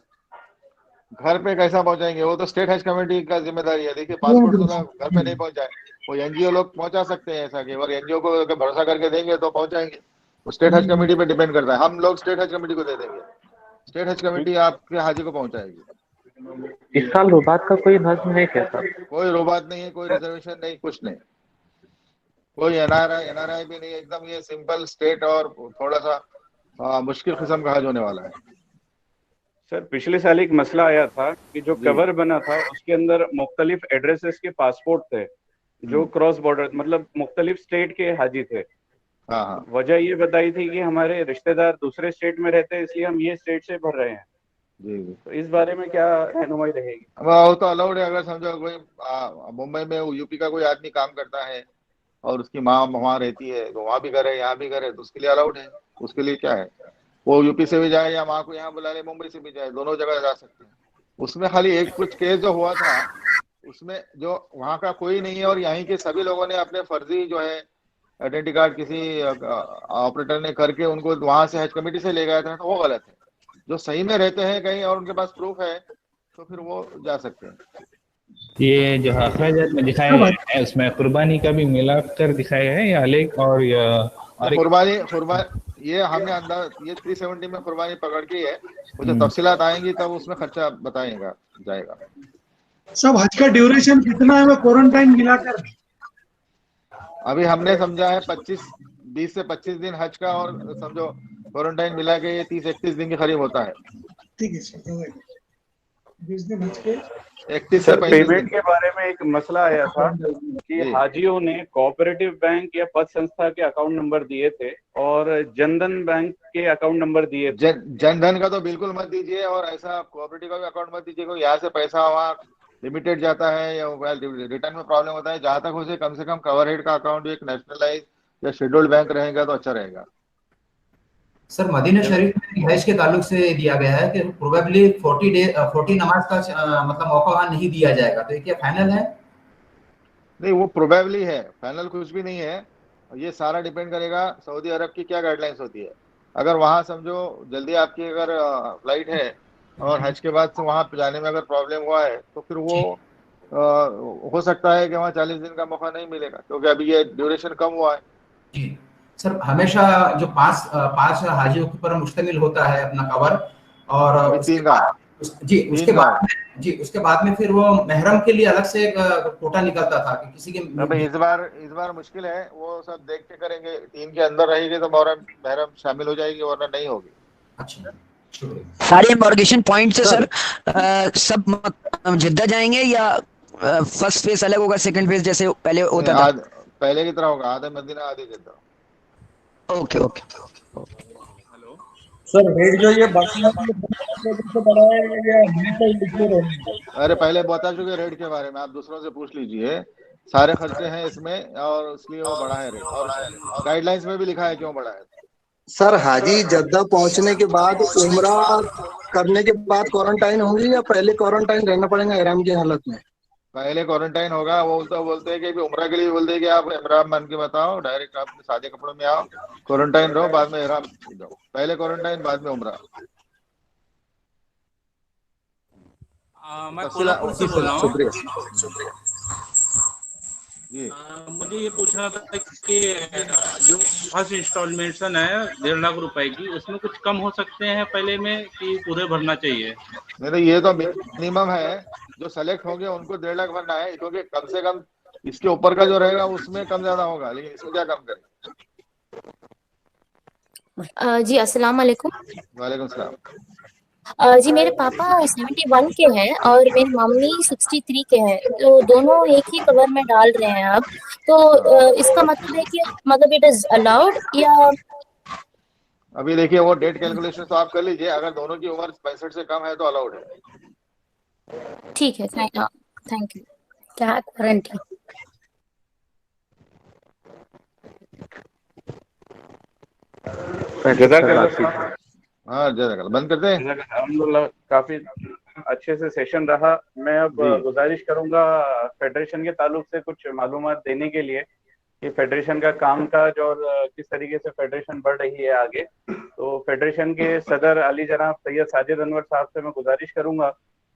घर पे कैसा पहुंचाएंगे, वो तो स्टेट हज कमेटी का जिम्मेदारी है। देखिए पासपोर्ट तो घर पे नहीं पहुंचाए, वो एनजीओ लोग पहुंचा सकते हैं ऐसा कि, और एनजीओ को अगर भरोसा करके देंगे तो पहुंचाएंगे। वो स्टेट हज कमेटी पे डिपेंड करता है, हम लोग स्टेट हज कमेटी को दे देंगे, स्टेट हज कमेटी आपके हाजी को पहुंचाएगी। इस साल रुबात का कोई नज्म है क्या सर? कोई रुबात नहीं है, कोई रिजर्वेशन नहीं, कुछ नहीं, कोई एनआरआई भी नहीं, एकदम ये सिंपल स्टेट और थोड़ा सा हाँ, मुश्किल किस्म का हज होने वाला है। सर पिछले साल एक मसला आया था कि जो कवर बना था उसके अंदर मुख्तलिफ एड्रेसेस के पासपोर्ट थे जो क्रॉस बॉर्डर मतलब मुख्तलिफ स्टेट के हाजी थे। हाँ। वजह ये बताई थी कि हमारे रिश्तेदार दूसरे स्टेट में रहते हैं इसलिए हम ये स्टेट से भर रहे हैं। जी। तो इस बारे में क्या रहनुमाई रहेगी? वो तो अलाउड है, अगर समझो कोई मुंबई में यूपी का कोई आदमी काम करता है और उसकी माँ वहाँ रहती है तो वहाँ भी करे यहाँ भी करे तो उसके लिए अलाउड है। उसके लिए क्या है, वो यूपी से भी जाए या माँ को यहाँ बुला ले, मुंबई से भी जाए, दोनों जगह जा सकते हैं। उसमें खाली एक कुछ केस जो हुआ था उसमें जो वहाँ का कोई नहीं है और यहीं के सभी लोगों ने अपने फर्जी जो है आइडेंटिटी कार्ड किसी ऑपरेटर ने करके उनको वहां से हज कमेटी से ले गया था, तो वो गलत है। जो सही में रहते हैं कहीं और उनके पास प्रूफ है तो फिर वो जा सकते हैं। ये जो अखराजात में दिखाया गया है उसमें कुर्बानी का भी मिलाकर दिखाया है या अलग और कुर्बानी ये हमने अंदाज ये 370 में कुर्बानी पकड़ के है, वो जो तफसीलात आएंगी तब उसमें खर्चा बताएगा जाएगा। सब हज का ड्यूरेशन कितना है वो क्वारंटाइन मिलाकर? अभी हमने समझा है 20 से 25 दिन हज का और समझो क्वारंटाइन मिला के ये 30-31 दिन के करीब होता है। ठीक है सर, 20 दिन हज के 31 सर पेमेंट के बारे में एक मसला आया था कि हाजियों ने कोऑपरेटिव बैंक या पद संस्था के अकाउंट नंबर दिए थे और जनधन बैंक के अकाउंट नंबर दिए थे। जनधन का तो बिल्कुल मत दीजिए और ऐसा कोऑपरेटिव का भी अकाउंट मत दीजिए। यहाँ से पैसा वहाँ लिमिटेड जाता है या रिटर्न में प्रॉब्लम होता है। जहां तक उसे कम से कम कवर हेड का अकाउंट एक नेशनलाइज या शेड्यूल्ड बैंक रहेगा तो अच्छा रहेगा। सर मदीना शरीफ में रिहाइश के ताल्लुक से दिया गया है कि प्रोबेबली 40 नमाज का मतलब मौका वहां नहीं दिया जाएगा, तो ये क्या फाइनल है? नहीं, वो प्रोबेबली है, फाइनल कुछ भी नहीं है। ये सारा डिपेंड करेगा सऊदी अरब की क्या गाइडलाइंस होती है। अगर वहां समझो जल्दी आपकी अगर फ्लाइट है और हज के बाद से वहां जाने में अगर प्रॉब्लम हुआ है तो फिर वो हो सकता है कि वहाँ 40 दिन का मौका नहीं मिलेगा क्योंकि अभी ये ड्यूरेशन कम हुआ है। जी सर, हमेशा जो पांच हाजियों के ऊपर मुश्तमिल होता है अपना कवर और उसके बाद में फिर वो महरम के लिए अलग से कोटा निकलता था कि किसी के। इस बार मुश्किल है, वो सब देख के करेंगे। 3 के अंदर रहेगी तो महरम शामिल हो जाएगी वरना नहीं होगी। अच्छा, सारे इमॉर्गेशन पॉइंट से सर सब जिद्दा जाएंगे या फर्स्ट फेज अलग होगा, सेकंड फेज जैसे पहले होता था? पहले की तरह होगा, आधे मदीना आधे जिद्दा। ओके। सर रेट जो ये बढ़ा है या हमेशा ही रहेगा? अरे पहले बता चुके रेट के बारे में, आप दूसरों से पूछ लीजिए। सारे खर्चे हैं इसमें और इसलिए वो बढ़ा है रेट और गाइडलाइंस में भी लिखा है क्यों बढ़ा है। सर हाजी जद्दा पहुंचने के बाद उम्रा करने के बाद क्वारंटाइन होंगी या पहले क्वारंटाइन रहना पड़ेगा इहराम की हालत में? पहले क्वारंटाइन होगा। वो तो बोलते हैं कि उम्रा के लिए बोलते हैं कि आप इहराम बन के बताओ, डायरेक्ट आप सादे कपड़ों में आओ, क्वारंटाइन रहो, बाद में इहराम जाओ। पहले क्वारंटाइन बाद में उम्रा। मैं कोल्हापुर से बोल रहा हूँ। मुझे ये पूछना था कि जो फर्स्ट इंस्टॉलमेंशन है 1.5 लाख रुपए की, उसमें कुछ कम हो सकते हैं पहले में कि पूरे भरना चाहिए? नहीं, ये तो मिनिमम है। जो सेलेक्ट होंगे उनको 1.5 लाख भरना है क्योंकि कम से कम इसके ऊपर का जो रहेगा उसमें कम ज्यादा होगा, लेकिन इसमें क्या कम करें। जी अस्सलाम वालेकुम। वालेकुम सलाम। जी मेरे पापा 71 के हैं और मेरी मम्मी 63 के हैं, तो दोनों एक ही कवर में डाल रहे हैं अब। तो इसका मतलब है कि मतलब इट इज अलाउड या? अभी देखिए वो डेट कैलकुलेशन तो आप कर लीजिए। अगर दोनों की उम्र 65 से कम है तो अलाउड है। ठीक है, थैंक यू। क्या वारंटी? हाँ जज़ाकल्लाह। बंद करते हैं। अल्हम्दुलिल्लाह काफी अच्छे से सेशन रहा। मैं अब गुजारिश करूंगा फेडरेशन के ताल्लुक से कुछ मालूमात देने के लिए कि फेडरेशन का कामकाज और किस तरीके से फेडरेशन बढ़ रही है आगे। तो फेडरेशन के सदर अली जनाब सैयद साजिद अनवर साहब से मैं गुजारिश करूंगा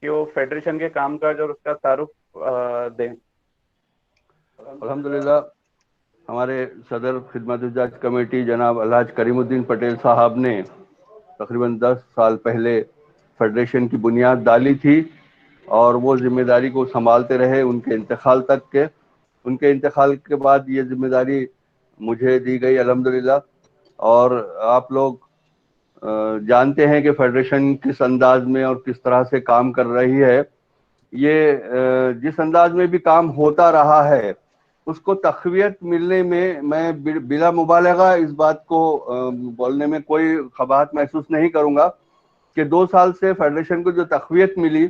कि वो फेडरेशन के कामकाज और उसका तारुफ दें। अल्हम्दुलिल्लाह हमारे सदर खिदमत-उल-जाज कमेटी जनाब अलहाज करीमुद्दीन पटेल साहब ने तकरीबन 10 साल पहले फेडरेशन की बुनियाद डाली थी और वो जिम्मेदारी को संभालते रहे उनके इंतकाल तक के। उनके इंतकाल के बाद ये जिम्मेदारी मुझे दी गई अल्हम्दुलिल्लाह। और आप लोग जानते हैं कि फेडरेशन किस अंदाज में और किस तरह से काम कर रही है। ये जिस अंदाज में भी काम होता रहा है उसको तक़वियत मिलने में मैं बिला मुबालगा इस बात को बोलने में कोई खबात महसूस नहीं करूंगा कि 2 साल से फेडरेशन को जो तक़वियत मिली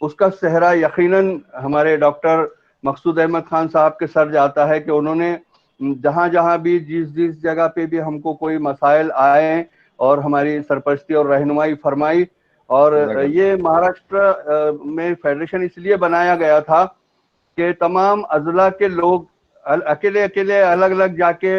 उसका सेहरा यकीनन हमारे डॉक्टर मकसूद अहमद खान साहब के सर जाता है कि उन्होंने जहां जहां भी जिस जगह पे भी हमको कोई मसाइल आए और हमारी सरपरस्ती और रहनुमाई फरमाई। और ये महाराष्ट्र में फेडरेशन इसलिए बनाया गया था कि तमाम अजला के लोग अकेले अलग अलग जाके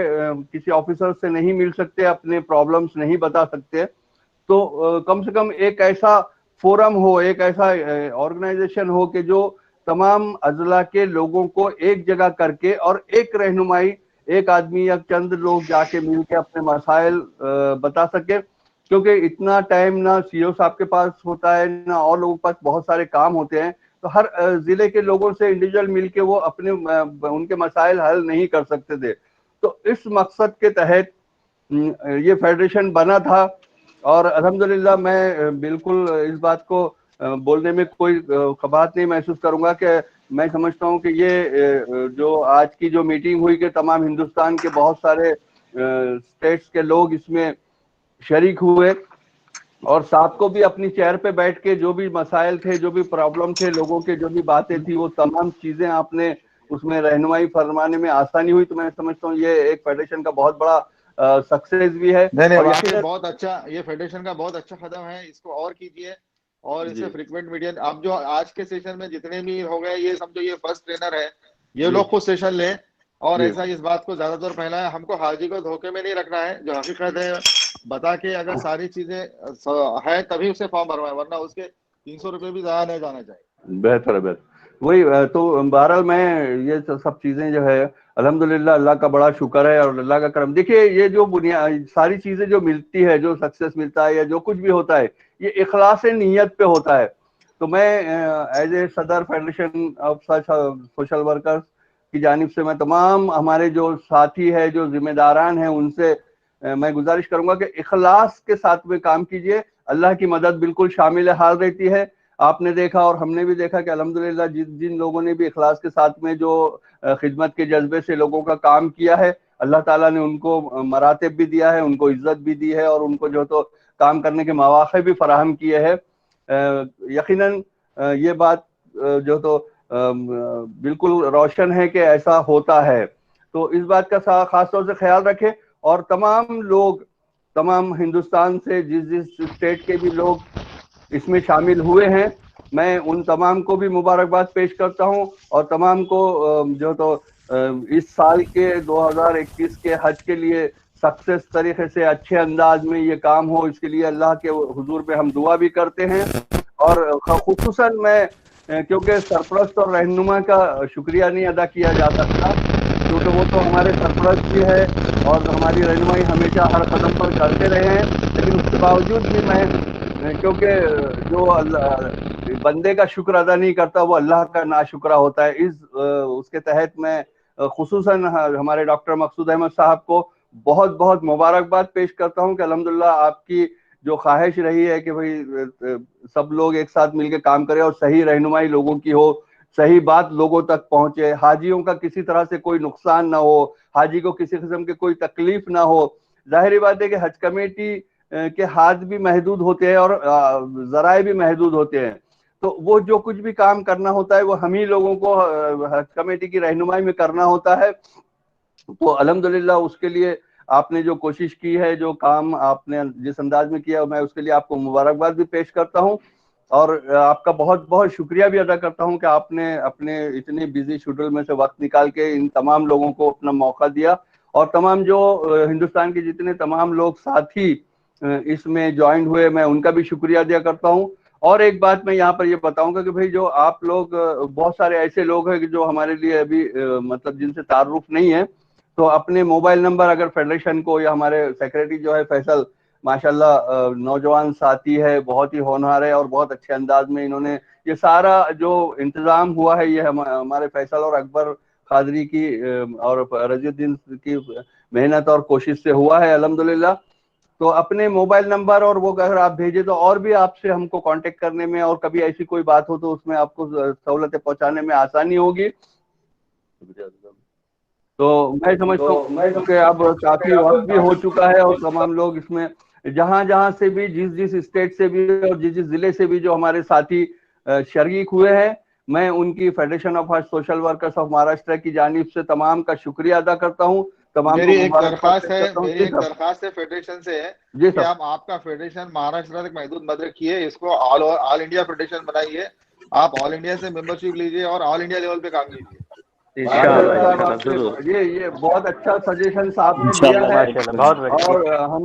किसी ऑफिसर से नहीं मिल सकते, अपने प्रॉब्लम्स नहीं बता सकते, तो कम से कम एक ऐसा फोरम हो, एक ऐसा ऑर्गेनाइजेशन हो कि जो तमाम अजला के लोगों को एक जगह करके और एक रहनुमाई, एक आदमी या चंद लोग जाके मिल के अपने मसाइल बता सके। क्योंकि इतना टाइम ना सीईओ साहब के पास होता है ना और लोगों के पास, बहुत सारे काम होते हैं, तो हर जिले के लोगों से इंडिविजुअल मिलके वो अपने उनके मसाइल हल नहीं कर सकते थे। तो इस मकसद के तहत ये फेडरेशन बना था और अल्हम्दुलिल्लाह मैं बिल्कुल इस बात को बोलने में कोई खबात नहीं महसूस करूंगा कि मैं समझता हूं कि ये जो आज की जो मीटिंग हुई कि तमाम हिंदुस्तान के बहुत सारे स्टेट्स के लोग इसमें शरीक हुए और साहब को भी अपनी चेयर पे बैठ के जो भी मसाइल थे, जो भी प्रॉब्लम थे, लोगों के जो भी बातें थी, वो तमाम चीजें आपने उसमें रहनुमाई फरमाने में आसानी हुई। तो मैं समझता हूँ ये एक फेडरेशन का बहुत बड़ा सक्सेस भी है। नहीं, बहुत अच्छा, ये फेडरेशन का बहुत अच्छा कदम है, इसको और कीजिए और इसे फ्रीक्वेंट मीडिया। अब जो आज के सेशन में जितने भी हो गए, ये समझो ये फर्स्ट ट्रेनर है, ये लोग खुद सेशन लें और ऐसा इस बात को ज्यादातर फैलाएं। हमको हाजी को धोखे में नहीं रखना है, जो हकीकत है बता के अगर सारी चीजें है तभी उसे फॉर्म भरवाए, वरना उसके 300 रुपए भी ज़ाया नहीं जाना चाहिए। बेहतर है, बेहतर वही तो बहरहाल मैं ये सब चीजें जो है अल्हम्दुलिल्लाह अल्लाह का बड़ा शुक्र है और अल्लाह का करम। देखिए ये जो बुनियाद सारी चीजें जो मिलती है, जो सक्सेस मिलता है या जो कुछ भी होता है, ये इखलास नीयत पे होता है। तो मैं एज ए सदर फेडरेशन ऑफ सोशल वर्कर्स की जानिब से मैं तमाम हमारे जो साथी है, जो जिम्मेदारान हैं, उनसे मैं गुजारिश करूंगा कि इखलास के साथ में काम कीजिए। अल्लाह की मदद बिल्कुल शामिल हाल रहती है। आपने देखा और हमने भी देखा कि अल्हम्दुलिल्लाह जिन लोगों ने भी इखलास के साथ में जो खिदमत के जज्बे से लोगों का काम किया है, अल्लाह ताला ने उनको मरातिब भी दिया है, उनको इज्जत भी दी है और उनको जो तो काम करने के मौके भी फराहम किए हैं। यकीनन ये बात जो तो बिल्कुल रोशन है कि ऐसा होता है। तो इस बात का खास तौर से ख्याल रखें और तमाम लोग, तमाम हिंदुस्तान से जिस स्टेट के भी लोग इसमें शामिल हुए हैं, मैं उन तमाम को भी मुबारकबाद पेश करता हूं और तमाम को जो तो इस साल के 2021 के हज के लिए सक्सेस तरीके से अच्छे अंदाज में ये काम हो, इसके लिए अल्लाह के हुजूर में हम दुआ भी करते हैं। और खुसूसन मैं क्योंकि सरपरस्त और रहनुमा का शुक्रिया नहीं अदा किया जा सकता, क्योंकि वो तो हमारे सरपरस्त भी है और हमारी रहनुमाई हमेशा हर कदम पर करते रहे हैं, लेकिन उसके बावजूद भी मैं क्योंकि जो बंदे का शुक्र अदा नहीं करता वो अल्लाह का नाशुक्रा होता है। उसके तहत मैं खुसूसन हमारे डॉक्टर मकसूद अहमद साहब को बहुत बहुत मुबारकबाद पेश करता हूं कि अल्हम्दुलिल्लाह आपकी जो ख्वाहिश रही है कि भाई सब लोग एक साथ मिलकर काम करें और सही रहनुमाई लोगों की हो, सही बात लोगों तक पहुंचे, हाजियों का किसी तरह से कोई नुकसान ना हो, हाजी को किसी किस्म की कोई तकलीफ ना हो। जाहिर बात है कि हज कमेटी के हाथ भी महदूद होते हैं और जराए भी महदूद होते हैं, तो वो जो कुछ भी काम करना होता है वो हम ही लोगों को हज कमेटी की रहनुमाई में करना होता है। तो अल्हम्दुलिल्लाह उसके लिए आपने जो कोशिश की है, जो काम आपने जिस अंदाज में किया, मैं उसके लिए आपको मुबारकबाद भी पेश करता हूं और आपका बहुत बहुत शुक्रिया भी अदा करता हूं कि आपने अपने इतने बिजी शेड्यूल में से वक्त निकाल के इन तमाम लोगों को अपना मौका दिया और तमाम जो हिंदुस्तान के जितने तमाम लोग साथी इसमें ज्वाइन हुए, मैं उनका भी शुक्रिया अदा करता हूं। और एक बात मैं यहाँ पर ये बताऊंगा कि भाई जो आप लोग, बहुत सारे ऐसे लोग हैं कि जो हमारे लिए अभी मतलब जिनसे तारुफ नहीं है, तो अपने मोबाइल नंबर अगर फेडरेशन को, या हमारे सेक्रेटरी जो है फैसल माशाल्लाह नौजवान साथी है, बहुत ही होनहार है और बहुत अच्छे अंदाज में इन्होंने ये सारा जो इंतजाम हुआ है, ये हमारे फैसल और अकबर कादरी की और रजीउद्दीन की मेहनत और कोशिश से हुआ है अल्हम्दुलिल्लाह। तो अपने मोबाइल नंबर और वो अगर आप भेजे तो और भी आपसे हमको कांटेक्ट करने में और कभी ऐसी कोई बात हो तो उसमें आपको सहूलतें पहुंचाने में आसानी होगी। तो मैं समझता हूँ कि अब काफी वक्त भी हो चुका है और तमाम लोग इसमें जहां से भी जिस स्टेट से भी और जिस जिले से भी जो हमारे साथी शरीक हुए हैं, मैं उनकी federation of social workers of Maharashtra की जानिब से तमाम का शुक्रिया अदा करता हूँ। तमाम मेरी एक दरखास्त है फेडरेशन से है कि आप आपका फेडरेशन महाराष्ट्र तक महदूद मत रखिए, इसको ऑल इंडिया फेडरेशन बनाइए, आप ऑल इंडिया से मेंबरशिप लीजिए और ऑल इंडिया लेवल पे काम कीजिए। ये बहुत अच्छा सजेशन आपने दिया है और हम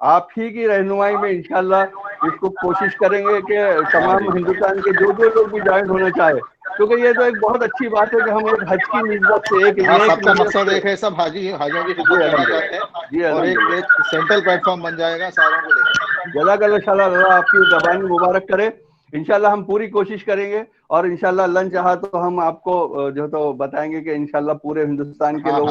आप ही की रहनुमाई में इंशाल्लाह इसको कोशिश करेंगे कि तमाम हिंदुस्तान के जो लोग भी ज्वाइन होना चाहे, क्योंकि ये तो एक बहुत अच्छी बात है कि हम एक हज की निस्बत से सबका मकसद एक है, सब हाजियों की खिदमत करना चाहते हैं और एक सेंट्रल प्लेटफॉर्म बन जाएगा सारों को लेकर। जज़ाकल्लाह, आपकी ज़बान मुबारक करे। इंशाल्लाह हम पूरी कोशिश करेंगे और इंशाल्लाह अल्लाह चाहा तो हम आपको जो तो बताएंगे कि इंशाल्लाह पूरे हिंदुस्तान के लोग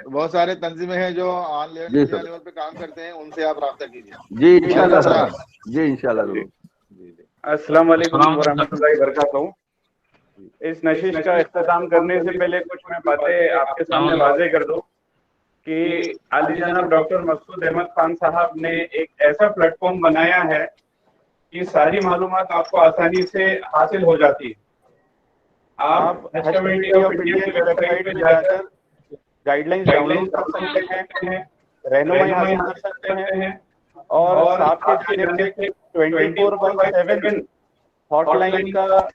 बहुत सारे तंजीमें हैं जो ऑन लेवल पे काम करते हैं, उनसे आप राब्ता कीजिए। जी इंशाल्लाह, जी इंशाल्लाह। अस्सलाम वालेकुम व रहमतुल्लाहि व बरकातहू। इस नशिश का इख्तिताम करने से पहले कुछ मैं बातें आपके सामने वाज़ेह कर दूं कि आली जनाब डॉक्टर मकसूद अहमद खान साहब ने एक ऐसा प्लेटफॉर्म बनाया है कि सारी मालूमात आपको आसानी से हासिल हो जाती है। आप हज कमेटी ऑफ इंडिया की वेबसाइट पे जाकर गाइडलाइंस डाउनलोड कर सकते हैं, रहनुमाई हासिल कर सकते हैं और आपके लिए 24/7 हॉटलाइन का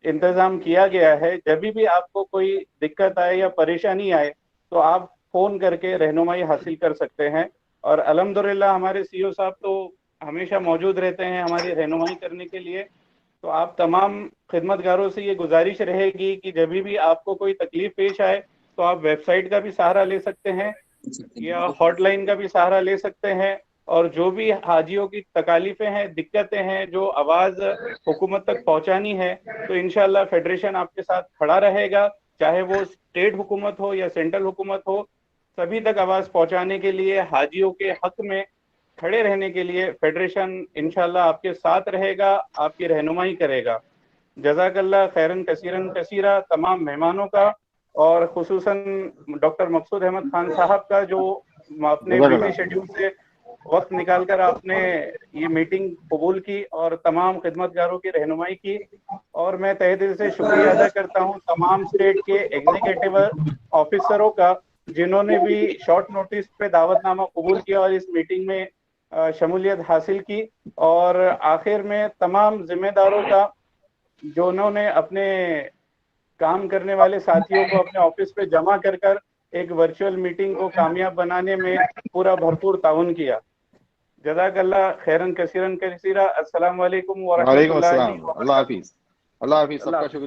इंतजाम किया गया है। जब भी आपको कोई दिक्कत आए या परेशानी आए तो आप फोन करके रहनुमाई हासिल कर सकते हैं और अल्हम्दुलिल्लाह हमारे सीईओ साहब तो हमेशा मौजूद रहते हैं हमारी रहनुमाई करने के लिए। तो आप तमाम खिदमतगारों से ये गुजारिश रहेगी कि जब भी आपको कोई तकलीफ पेश आए तो आप वेबसाइट का भी सहारा ले सकते हैं या हॉटलाइन का भी सहारा ले सकते हैं और जो भी हाजियों की तकालीफें हैं, दिक्कतें हैं, जो आवाज़ हुकूमत तक पहुंचानी है, तो इंशाल्लाह फेडरेशन आपके साथ खड़ा रहेगा, चाहे वो स्टेट हुकूमत हो या सेंट्रल हुकूमत हो। सभी तक आवाज़ पहुंचाने के लिए, हाजियों के हक में खड़े रहने के लिए फेडरेशन इंशाल्लाह आपके साथ रहेगा, आपकी रहनुमाई करेगा। जज़ाकल्लाह खैरन कसीरन कसीरा तमाम मेहमानों का और खुसूसन डॉक्टर मकसूद अहमद खान साहब का जो अपने बिजी शेड्यूल से वक्त निकालकर आपने ये मीटिंग कबूल की और तमाम खिदमतगारों की रहनुमाई की। और मैं तहे दिल से शुक्रिया अदा करता हूँ तमाम स्टेट के एग्जीक्यूटिव ऑफिसरों का जिन्होंने भी शॉर्ट नोटिस पे दावतनामा कबूल किया और इस मीटिंग में शमूलियत हासिल की। और आखिर में तमाम जिम्मेदारों का जो उन्होंने अपने काम करने वाले साथियों को अपने ऑफिस पे जमा कर कर एक वर्चुअल मीटिंग को कामयाब बनाने में पूरा भरपूर ताउन किया। जज़ाकल्लाह खैरन कसीरन कसीरा। अस्सलाम वालेकुम व रहमतुल्लाहि व बरकातहू। अल्लाह हाफिज, सबका शुक्रिया।